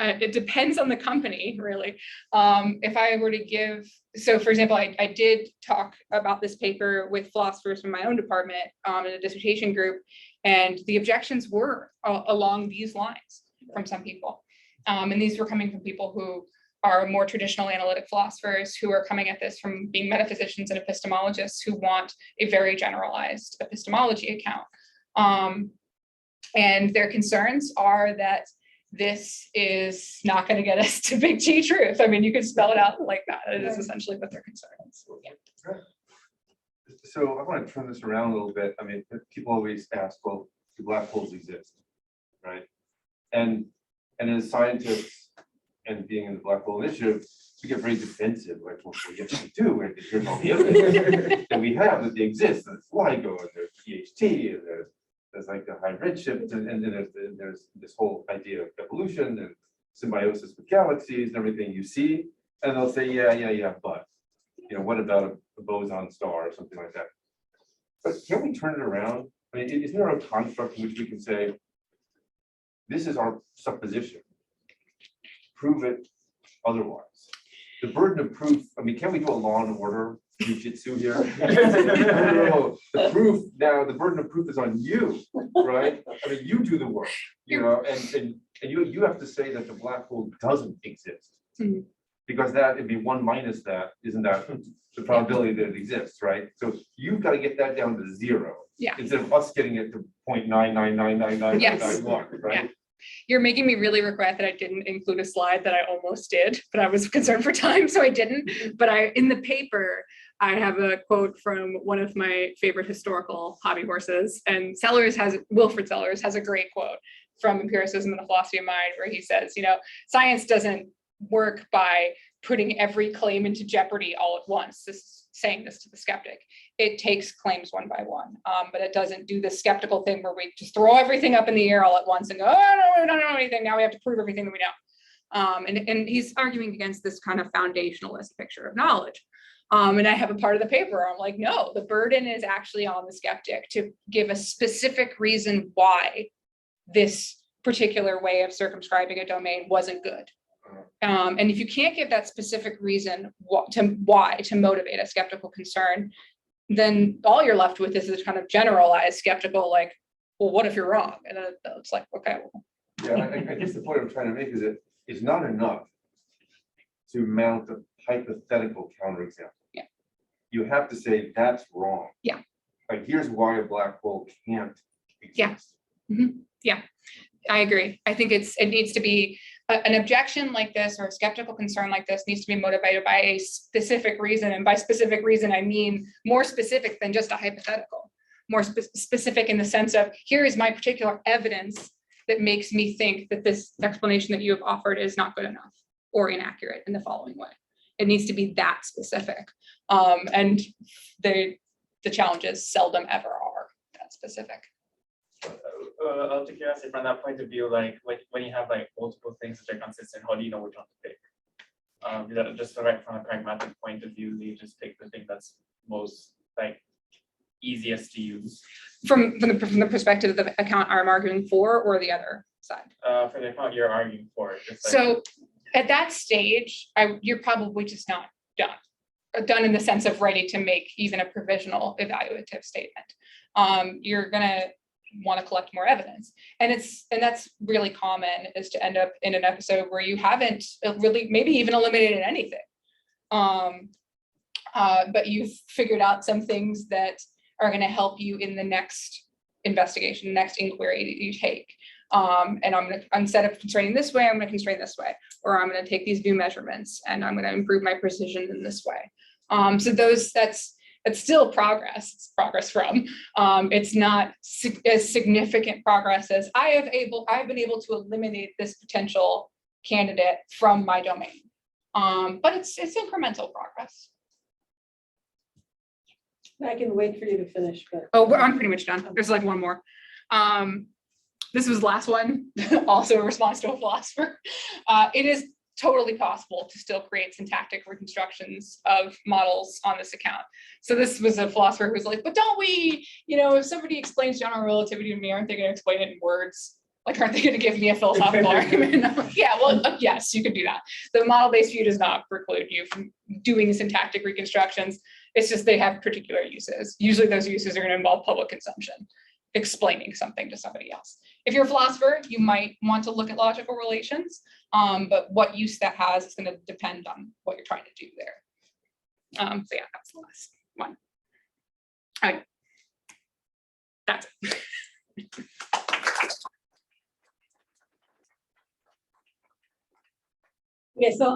it depends on the company, really. If I were to give, so for example, I did talk about this paper with philosophers from my own department in a dissertation group, and the objections were along these lines from some people. And these were coming from people who are more traditional analytic philosophers who are coming at this from being metaphysicians and epistemologists who want a very generalized epistemology account. And their concerns are that this is not going to get us to big T truth. I mean, you could spell it out like that. It is essentially what their concern is. Yeah. So I want to turn this around a little bit. I mean, people always ask, well, do black holes exist, right? And as scientists and being in the Black Hole Initiative, we get very defensive, like, well, yes, we do, and here's all the evidence that we have that they exist. There's LIGO, and there's PHT, and there's like the high redshift, and then there's this whole idea of evolution and symbiosis with galaxies and everything you see. And they'll say, yeah, but what about a boson star or something like that? But can we turn it around? I mean, isn't there a construct in which we can say, this is our supposition, prove it otherwise? The burden of proof, I mean, can we do a law and order jiu-jitsu here? No, the proof, now the burden of proof is on you, right? I mean, you do the work, and you have to say that the black hole doesn't exist. Mhm. Because that it'd be 1 minus that, isn't that the probability that it exists, right? So you've got to get that down to 0. Yeah. Instead of us getting it to 0.9999991, Yes. right? Yeah. You're making me really regret that I didn't include a slide that I almost did, but I was concerned for time, so I didn't. But in the paper, I have a quote from one of my favorite historical hobby horses, and Wilfrid Sellers has a great quote from Empiricism and the Philosophy of Mind, where he says, science doesn't work by putting every claim into jeopardy all at once. Saying this to the skeptic. It takes claims one by one, but it doesn't do the skeptical thing where we just throw everything up in the air all at once and go, oh, no, we don't know anything. Now we have to prove everything that we know. And he's arguing against this kind of foundationalist picture of knowledge. And I have a part of the paper, I'm like, no, the burden is actually on the skeptic to give a specific reason why this particular way of circumscribing a domain wasn't good. And if you can't give that specific reason to motivate a skeptical concern, then all you're left with is this kind of generalized skeptical, like, well, what if you're wrong? And then it's like, okay. Well. Yeah, I guess the point I'm trying to make is that it's not enough to mount a hypothetical counterexample. Yeah. You have to say that's wrong. Yeah. Like, here's why a black hole can't exist. Yeah. Mm-hmm. Yeah, I agree. I think it needs to be an objection like this, or a skeptical concern like this needs to be motivated by a specific reason. And by specific reason, I mean more specific than just a hypothetical, more specific in the sense of, here is my particular evidence that makes me think that this explanation that you have offered is not good enough or inaccurate in the following way. It needs to be that specific. And the challenges seldom ever are that specific. Out of curiosity, from that point of view, like when you have like multiple things that are consistent, how do you know which one to pick? Just from a pragmatic point of view, you just pick the thing that's most easiest to use. From the perspective of the account I'm arguing for, or the other side? For the account you're arguing for. So at that stage, you're probably just not done in the sense of ready to make even a provisional evaluative statement. You're gonna want to collect more evidence, and that's really common, is to end up in an episode where you haven't really maybe even eliminated anything, but you've figured out some things that are going to help you in the next investigation, next inquiry that you take. And I'm going to, instead of constraining this way, I'm going to constrain this way, or I'm going to take these new measurements and I'm going to improve my precision in this way. So that's still progress. It's progress from. It's not as significant progress as I've been able to eliminate this potential candidate from my domain. But it's incremental progress. I can wait for you to finish, but. Oh, I'm pretty much done. There's like one more. This was the last one, also a response to a philosopher. It is totally possible to still create syntactic reconstructions of models on this account. So this was a philosopher who was like, but don't we, if somebody explains general relativity to me, aren't they going to explain it in words? Like, aren't they going to give me a philosophical argument? I'm like, yeah, well, yes, you could do that. The model-based view does not preclude you from doing syntactic reconstructions. It's just they have particular uses. Usually those uses are going to involve public consumption, explaining something to somebody else. If you're a philosopher, you might want to look at logical relations, but what use that has is going to depend on what you're trying to do there. So yeah, that's the last one. All right. That's it. Okay, so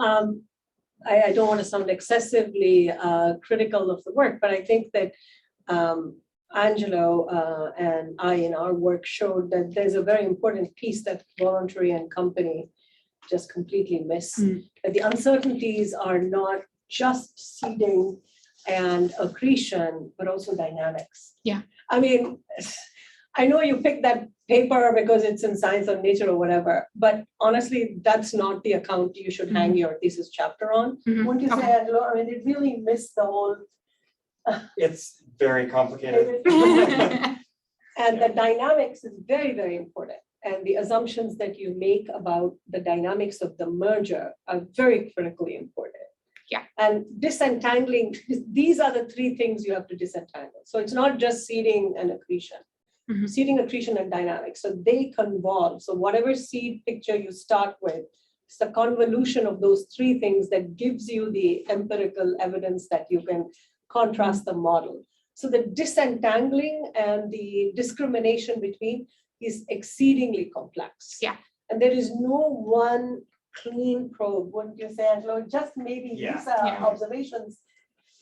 I don't want to sound excessively critical of the work, but I think that Angelo and I in our work showed that there's a very important piece that voluntary and company just completely miss. That the uncertainties are not just seeding and accretion, but also dynamics. Yeah. I mean, I know you picked that paper because it's in Science or Nature or whatever, but honestly, that's not the account you should hang your thesis chapter on. Wouldn't you say, Angelo? I mean, it really missed the whole. It's very complicated. And the dynamics is very, very important. And the assumptions that you make about the dynamics of the merger are very critically important. Yeah. And disentangling, these are the three things you have to disentangle. So it's not just seeding and accretion. Seeding, accretion, and dynamics. So they convolve. So whatever seed picture you start with, it's the convolution of those three things that gives you the empirical evidence that you can contrast the model. So the disentangling and the discrimination between is exceedingly complex. Yeah. And there is no one clean probe, wouldn't you say, Angelo? Just maybe these observations,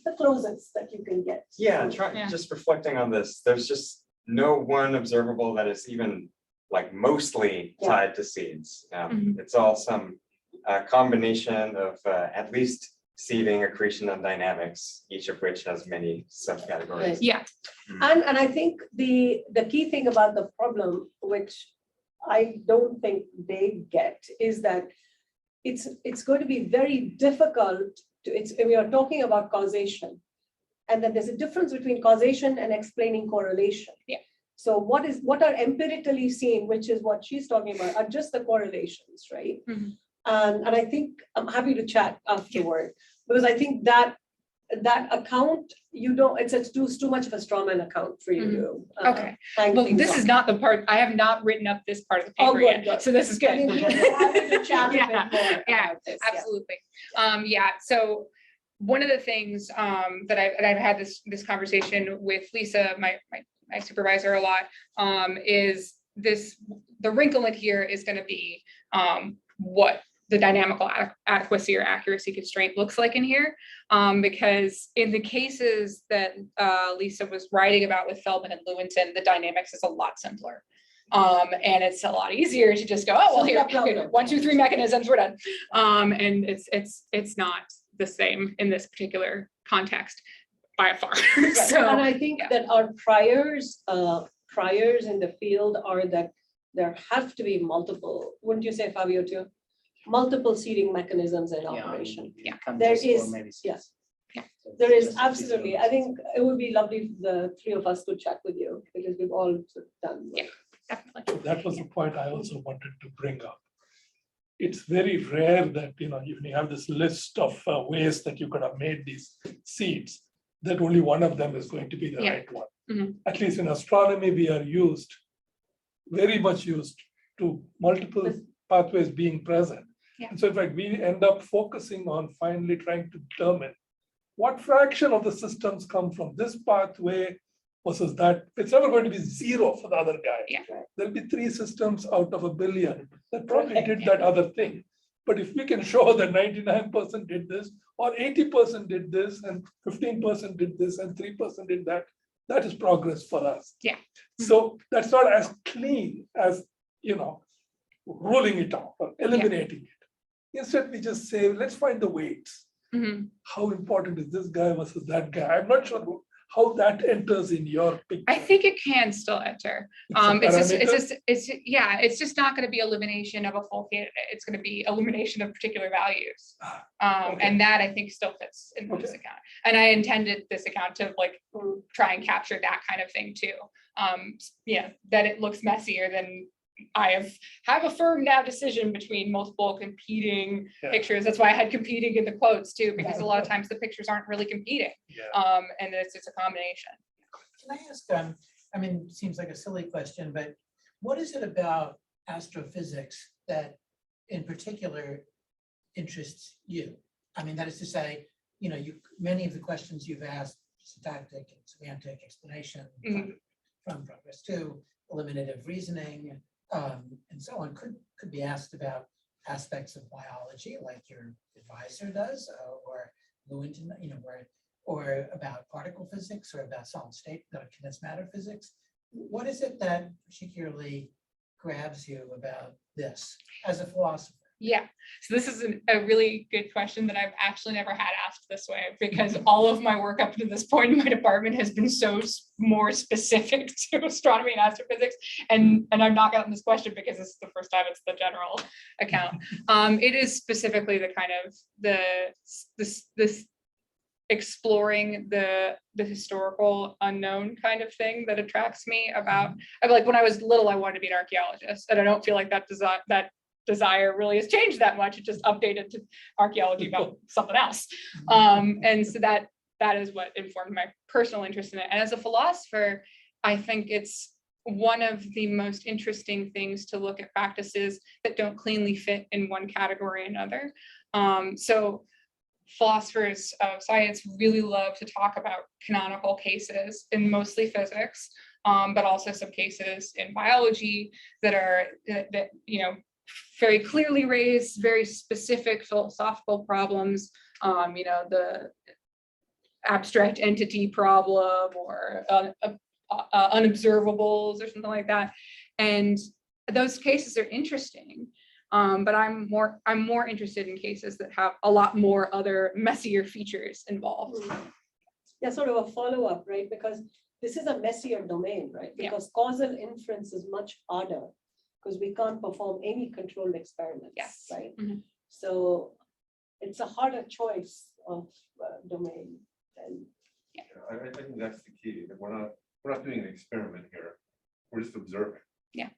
the closest that you can get. Yeah, just reflecting on this, there's just no one observable that is even like mostly tied to seeds. It's all some combination of at least seeding, accretion, and dynamics, each of which has many subcategories. Right. Yeah. And I think the key thing about the problem, which I don't think they get, is that it's going to be very difficult we are talking about causation, and that there's a difference between causation and explaining correlation. Yeah. So what are empirically seen, which is what she's talking about, are just the correlations, right? And I think I'm happy to chat afterward, because I think that account, it's too much of a straw man account for you to Okay. Well, this is not the part, I have not written up this part of the paper yet, good. So this is good. I mean, we're happy to chat a bit more about this. Absolutely. So one of the things that I've had this conversation with Lisa, my supervisor, a lot, is the wrinkle in here is going to be what the dynamical adequacy or accuracy constraint looks like in here, because in the cases that Lisa was writing about with Feldman and Lewinson, the dynamics is a lot simpler. And it's a lot easier to just go, oh, well, here, 1, 2, 3 mechanisms, we're done. And it's not the same in this particular context by far. Right. So, and I think that our priors in the field are that there have to be multiple, wouldn't you say, Fabio, too? Multiple seeding mechanisms in operation. Yeah. There is, yes. There is absolutely. I think it would be lovely if the three of us could chat with you, because we've all sort of done. Yeah, definitely. That was the point I also wanted to bring up. It's very rare that, when you have this list of ways that you could have made these seeds, that only one of them is going to be the right one. At least in astronomy, we are very much used to multiple pathways being present. Yeah. And so in fact, we end up focusing on finally trying to determine what fraction of the systems come from this pathway versus that. It's never going to be 0 for the other guy. Yeah. There'll be 3 systems out of 1 billion that probably did that other thing. But if we can show that 99% did this, or 80% did this, and 15% did this, and 3% did that, that is progress for us. Yeah. So that's not as clean as, ruling it out or eliminating it. Instead, we just say, let's find the weights. How important is this guy versus that guy? I'm not sure how that enters in your picture. I think it can still enter. It's just not going to be elimination of a full candidate. It's going to be elimination of particular values. And that I think still fits in this account. And I intended this account to try and capture that kind of thing too. That it looks messier than have affirmed now decision between multiple competing Yeah. pictures. That's why I had competing in the quotes too, because a lot of times the pictures aren't really competing. Yeah. And it's a combination. Can I ask, I mean, it seems like a silly question, but what is it about astrophysics that in particular interests you? I mean, that is to say, you know, many of the questions you've asked, syntactic and semantic explanation from progress to eliminative reasoning, and so on, could be asked about aspects of biology, like your advisor does, or Bloomington, you know, or about particle physics, or about solid state, condensed matter physics. What is it that particularly grabs you about this as a philosopher? Yeah, so this is a really good question that I've actually never had asked this way, because all of my work up to this point in my department has been so more specific to astronomy and astrophysics, and I've not gotten this question because this is the first time it's the general account. It is specifically the kind of this exploring the historical unknown kind of thing that attracts me about. I'm like, when I was little, I wanted to be an archaeologist, and I don't feel like that desire really has changed that much. It just updated to archaeology about something else. And so that is what informed my personal interest in it. And as a philosopher, I think it's one of the most interesting things to look at practices that don't cleanly fit in one category or another. So philosophers of science really love to talk about canonical cases in mostly physics, but also some cases in biology that you know, very clearly raise very specific philosophical problems, you know, the abstract entity problem or unobservables or something like that. And those cases are interesting, but I'm more interested in cases that have a lot more other messier features involved. Yeah, sort of a follow-up, right? Because this is a messier domain, right? Because causal inference is much harder, because we can't perform any controlled experiments, Yes. right? So it's a harder choice of domain. And I think that's the key, that we're not doing an experiment here. We're just observing. Yeah.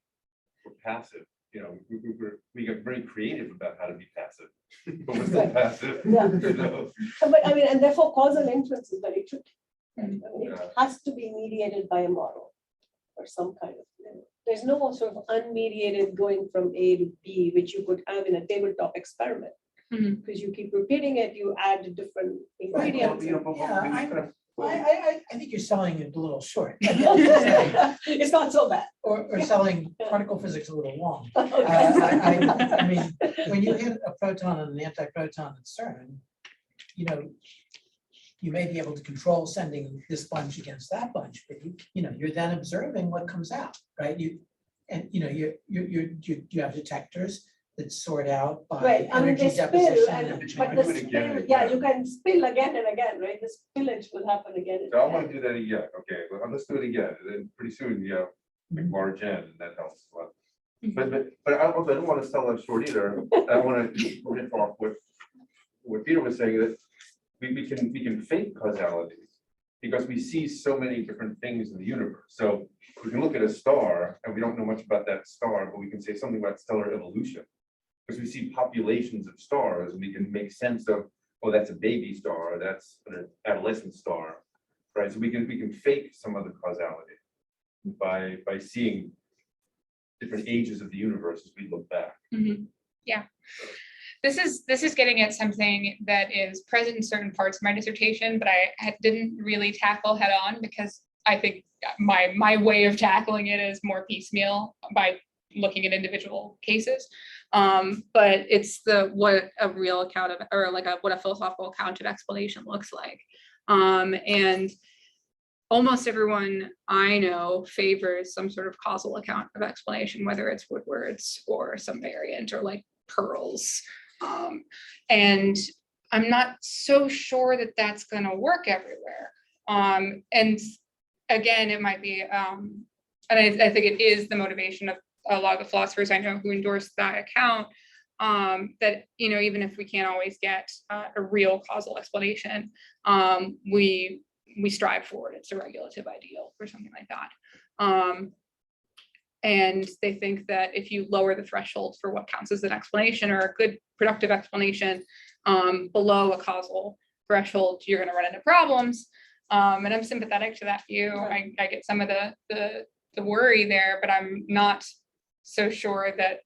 We're passive. You know, we get very creative about how to be passive, but we're still passive. Yeah. You know? But I mean, and therefore causal inference is very tricky. Right? I mean, Yeah. it has to be mediated by a model or some kind of, you know, there's no sort of unmediated going from A to B, which you could have in a tabletop experiment. Because you keep repeating it, you add different ingredients. I think you're selling it a little short. It's not so bad. Or selling particle physics a little long. Okay. I mean, when you hit a proton and an antiproton at CERN, you know, you may be able to control sending this bunch against that bunch, but you're then observing what comes out, right? You have detectors that sort out by Right, I mean, energy they spill, deposition. but the spill, yeah, you can spill again and again, right? The spillage will happen again. And So I again. want to do that again. Okay, well, let's do it again. And then pretty soon, you have large N, and that helps a lot. But I also don't want to sell that short either. I want to riff off what Peter was saying, that we can fake causalities because we see so many different things in the universe. So we can look at a star and we don't know much about that star, but we can say something about stellar evolution because we see populations of stars and we can make sense of, oh, that's a baby star, or that's an adolescent star, right? So we can fake some of the causality by seeing different ages of the universe as we look back. Yeah. This is getting at something that is present in certain parts of my dissertation, but I didn't really tackle head on because I think my way of tackling it is more piecemeal by looking at individual cases. But it's what a real account of, or like what a philosophical account of explanation looks like. And almost everyone I know favors some sort of causal account of explanation, whether it's Woodward's or some variant or like Pearl's. And I'm not so sure that that's going to work everywhere. And again, it might be, and I think it is the motivation of a lot of the philosophers I know who endorse that account, that, you know, even if we can't always get a real causal explanation, we strive for it. It's a regulative ideal or something like that. And they think that if you lower the threshold for what counts as an explanation or a good productive explanation below a causal threshold, you're going to run into problems. And I'm sympathetic to that view. I get some of the worry there, but I'm not so sure that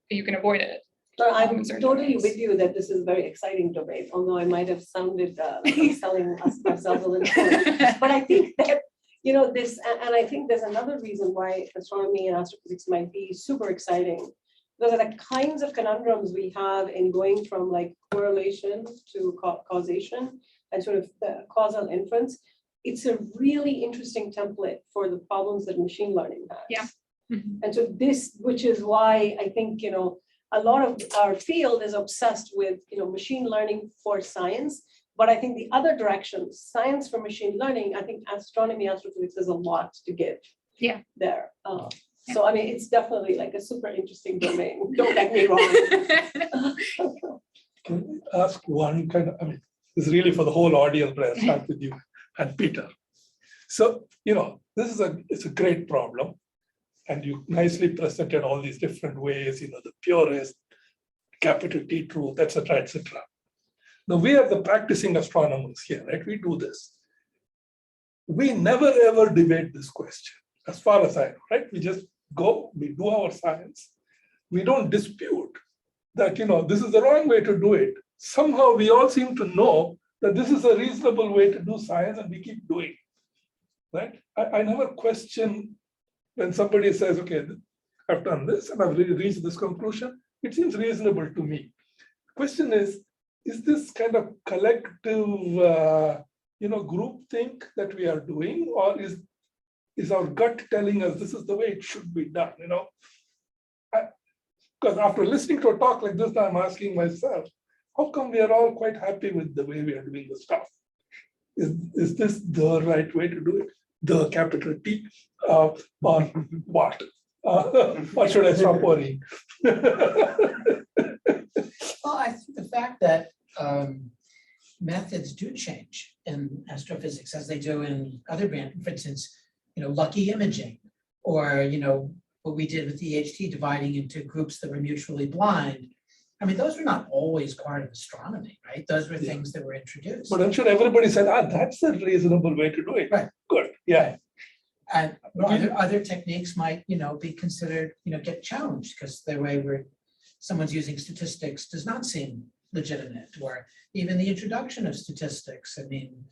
you can avoid it. So I'm in certain totally domains. with you that this is a very exciting debate, although I might have sounded like I'm selling ourselves a little short. But I think that, this, and I think there's another reason why astronomy and astrophysics might be super exciting. Those are the kinds of conundrums we have in going from like correlation to causation and sort of the causal inference. It's a really interesting template for the problems that machine learning has. Yeah. And so this, which is why I think, a lot of our field is obsessed with, machine learning for science. But I think the other direction, science for machine learning, I think astronomy, astrophysics has a lot to give. Yeah. There. So I mean, it's definitely like a super interesting domain. Don't get me wrong. Can I ask one kind of, this is really for the whole audience, but I'll start with you and Peter. So, it's a great problem. And you nicely presented all these different ways, the purest, capital T truth, etc., etc. Now we are the practicing astronomers here, right? We do this. We never ever debate this question, as far as I know, right? We just go, we do our science. We don't dispute that, this is the wrong way to do it. Somehow we all seem to know that this is a reasonable way to do science and we keep doing it, right? I never question when somebody says, okay, I've done this and I've really reached this conclusion, it seems reasonable to me. Question is this kind of collective, group think that we are doing, or is our gut telling us this is the way it should be done, Because after listening to a talk like this, I'm asking myself, how come we are all quite happy with the way we are doing the stuff? Is this the right way to do it? The capital T, or what? Or should I stop worrying? Well, I think the fact that methods do change in astrophysics as they do in other branches, for instance, lucky imaging, or what we did with EHT, dividing into groups that were mutually blind. I mean, those were not always part of astronomy, right? Those were things that were introduced. But I'm sure everybody said, that's a reasonable way to do it. Right. Good. Yeah. And other techniques might, be considered, get challenged because the way where someone's using statistics does not seem legitimate, or even the introduction of statistics. I mean,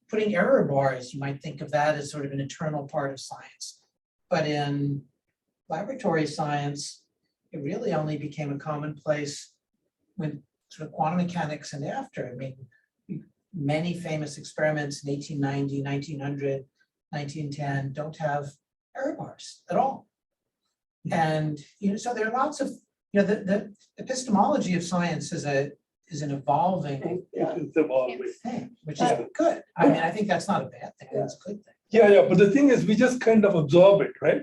putting error bars, you might think of that as sort of an internal part of science. But in laboratory science, it really only became a commonplace when sort of quantum mechanics and after. I mean, many famous experiments in 1890, 1900, 1910 don't have error bars at all. And so there are lots of, the epistemology of science is an evolving It's evolving. thing, which is good. I mean, I think that's not a bad thing. That's a good thing. Yeah. But the thing is, we just kind of absorb it, right?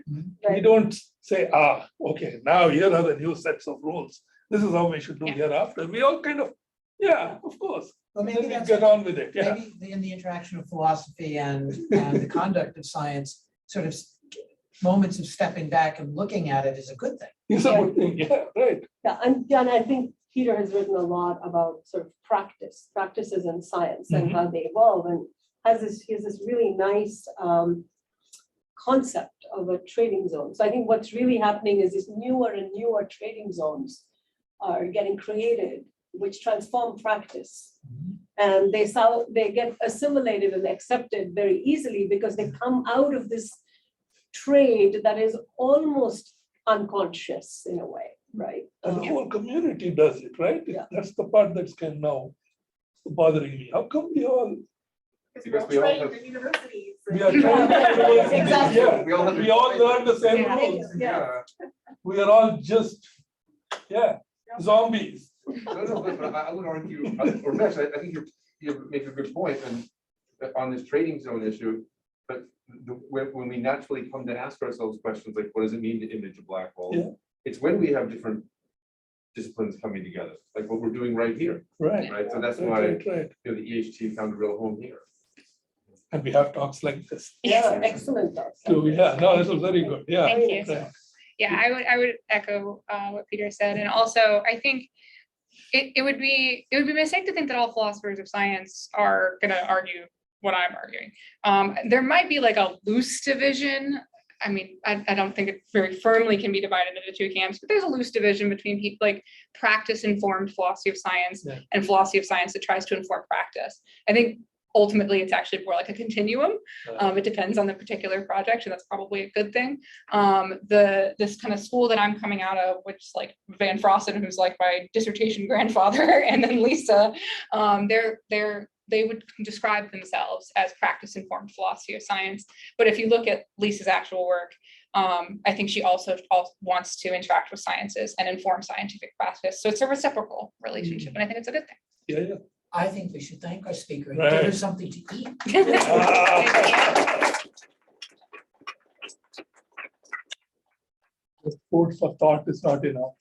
We don't say, okay, now here are the new sets of rules. This is how we should do hereafter. We all kind of, of course. Well, maybe Then we that's get on with it. Yeah. maybe in the interaction of philosophy and the conduct of science, sort of moments of stepping back and looking at it is a good thing. It's a good thing. Yeah, right. Yeah, and I think Peter has written a lot about sort of practices in science and how they evolve, and he has this really nice concept of a trading zone. So I think what's really happening is these newer and newer trading zones are getting created, which transform practice. And they get assimilated and accepted very easily because they come out of this trade that is almost unconscious in a way, right? And the whole community does it, right? Yeah. That's the part that's kind of now bothering me. How come we all Because we all have, in universities. we are trying to Exactly. yeah, we all have. we all learn the same Yeah. rules. Yeah. We are all just zombies. No, but I would argue, or Mesh, I think you make a good point, and on this trading zone issue, but when we naturally come to ask ourselves questions like, what does it mean to image a black hole? Yeah. It's when we have different disciplines coming together, like what we're doing right here, Right. right? So that's Right, why right. the EHT found a real home here. And we have talks like this. Yeah, excellent thoughts. So, yeah, no, this was very good. Yeah. Thank you. Right. Yeah, I would echo what Peter said, and also I think it would be a mistake to think that all philosophers of science are going to argue what I'm arguing. There might be like a loose division. I mean, I don't think it very firmly can be divided into two camps, but there's a loose division between people like practice-informed philosophy of science and philosophy of science that tries to inform practice. I think ultimately it's actually more like a continuum. It depends on the particular project, and that's probably a good thing. This kind of school that I'm coming out of, which is like Van Frosten, who's like my dissertation grandfather, and then Lisa, they would describe themselves as practice-informed philosophy of science. But if you look at Lisa's actual work, I think she also wants to interact with sciences and inform scientific practice. So it's a reciprocal relationship, and I think it's a good thing. Yeah, I think we should thank our speaker and Right. give her something to eat. yeah. Food for thought is not enough.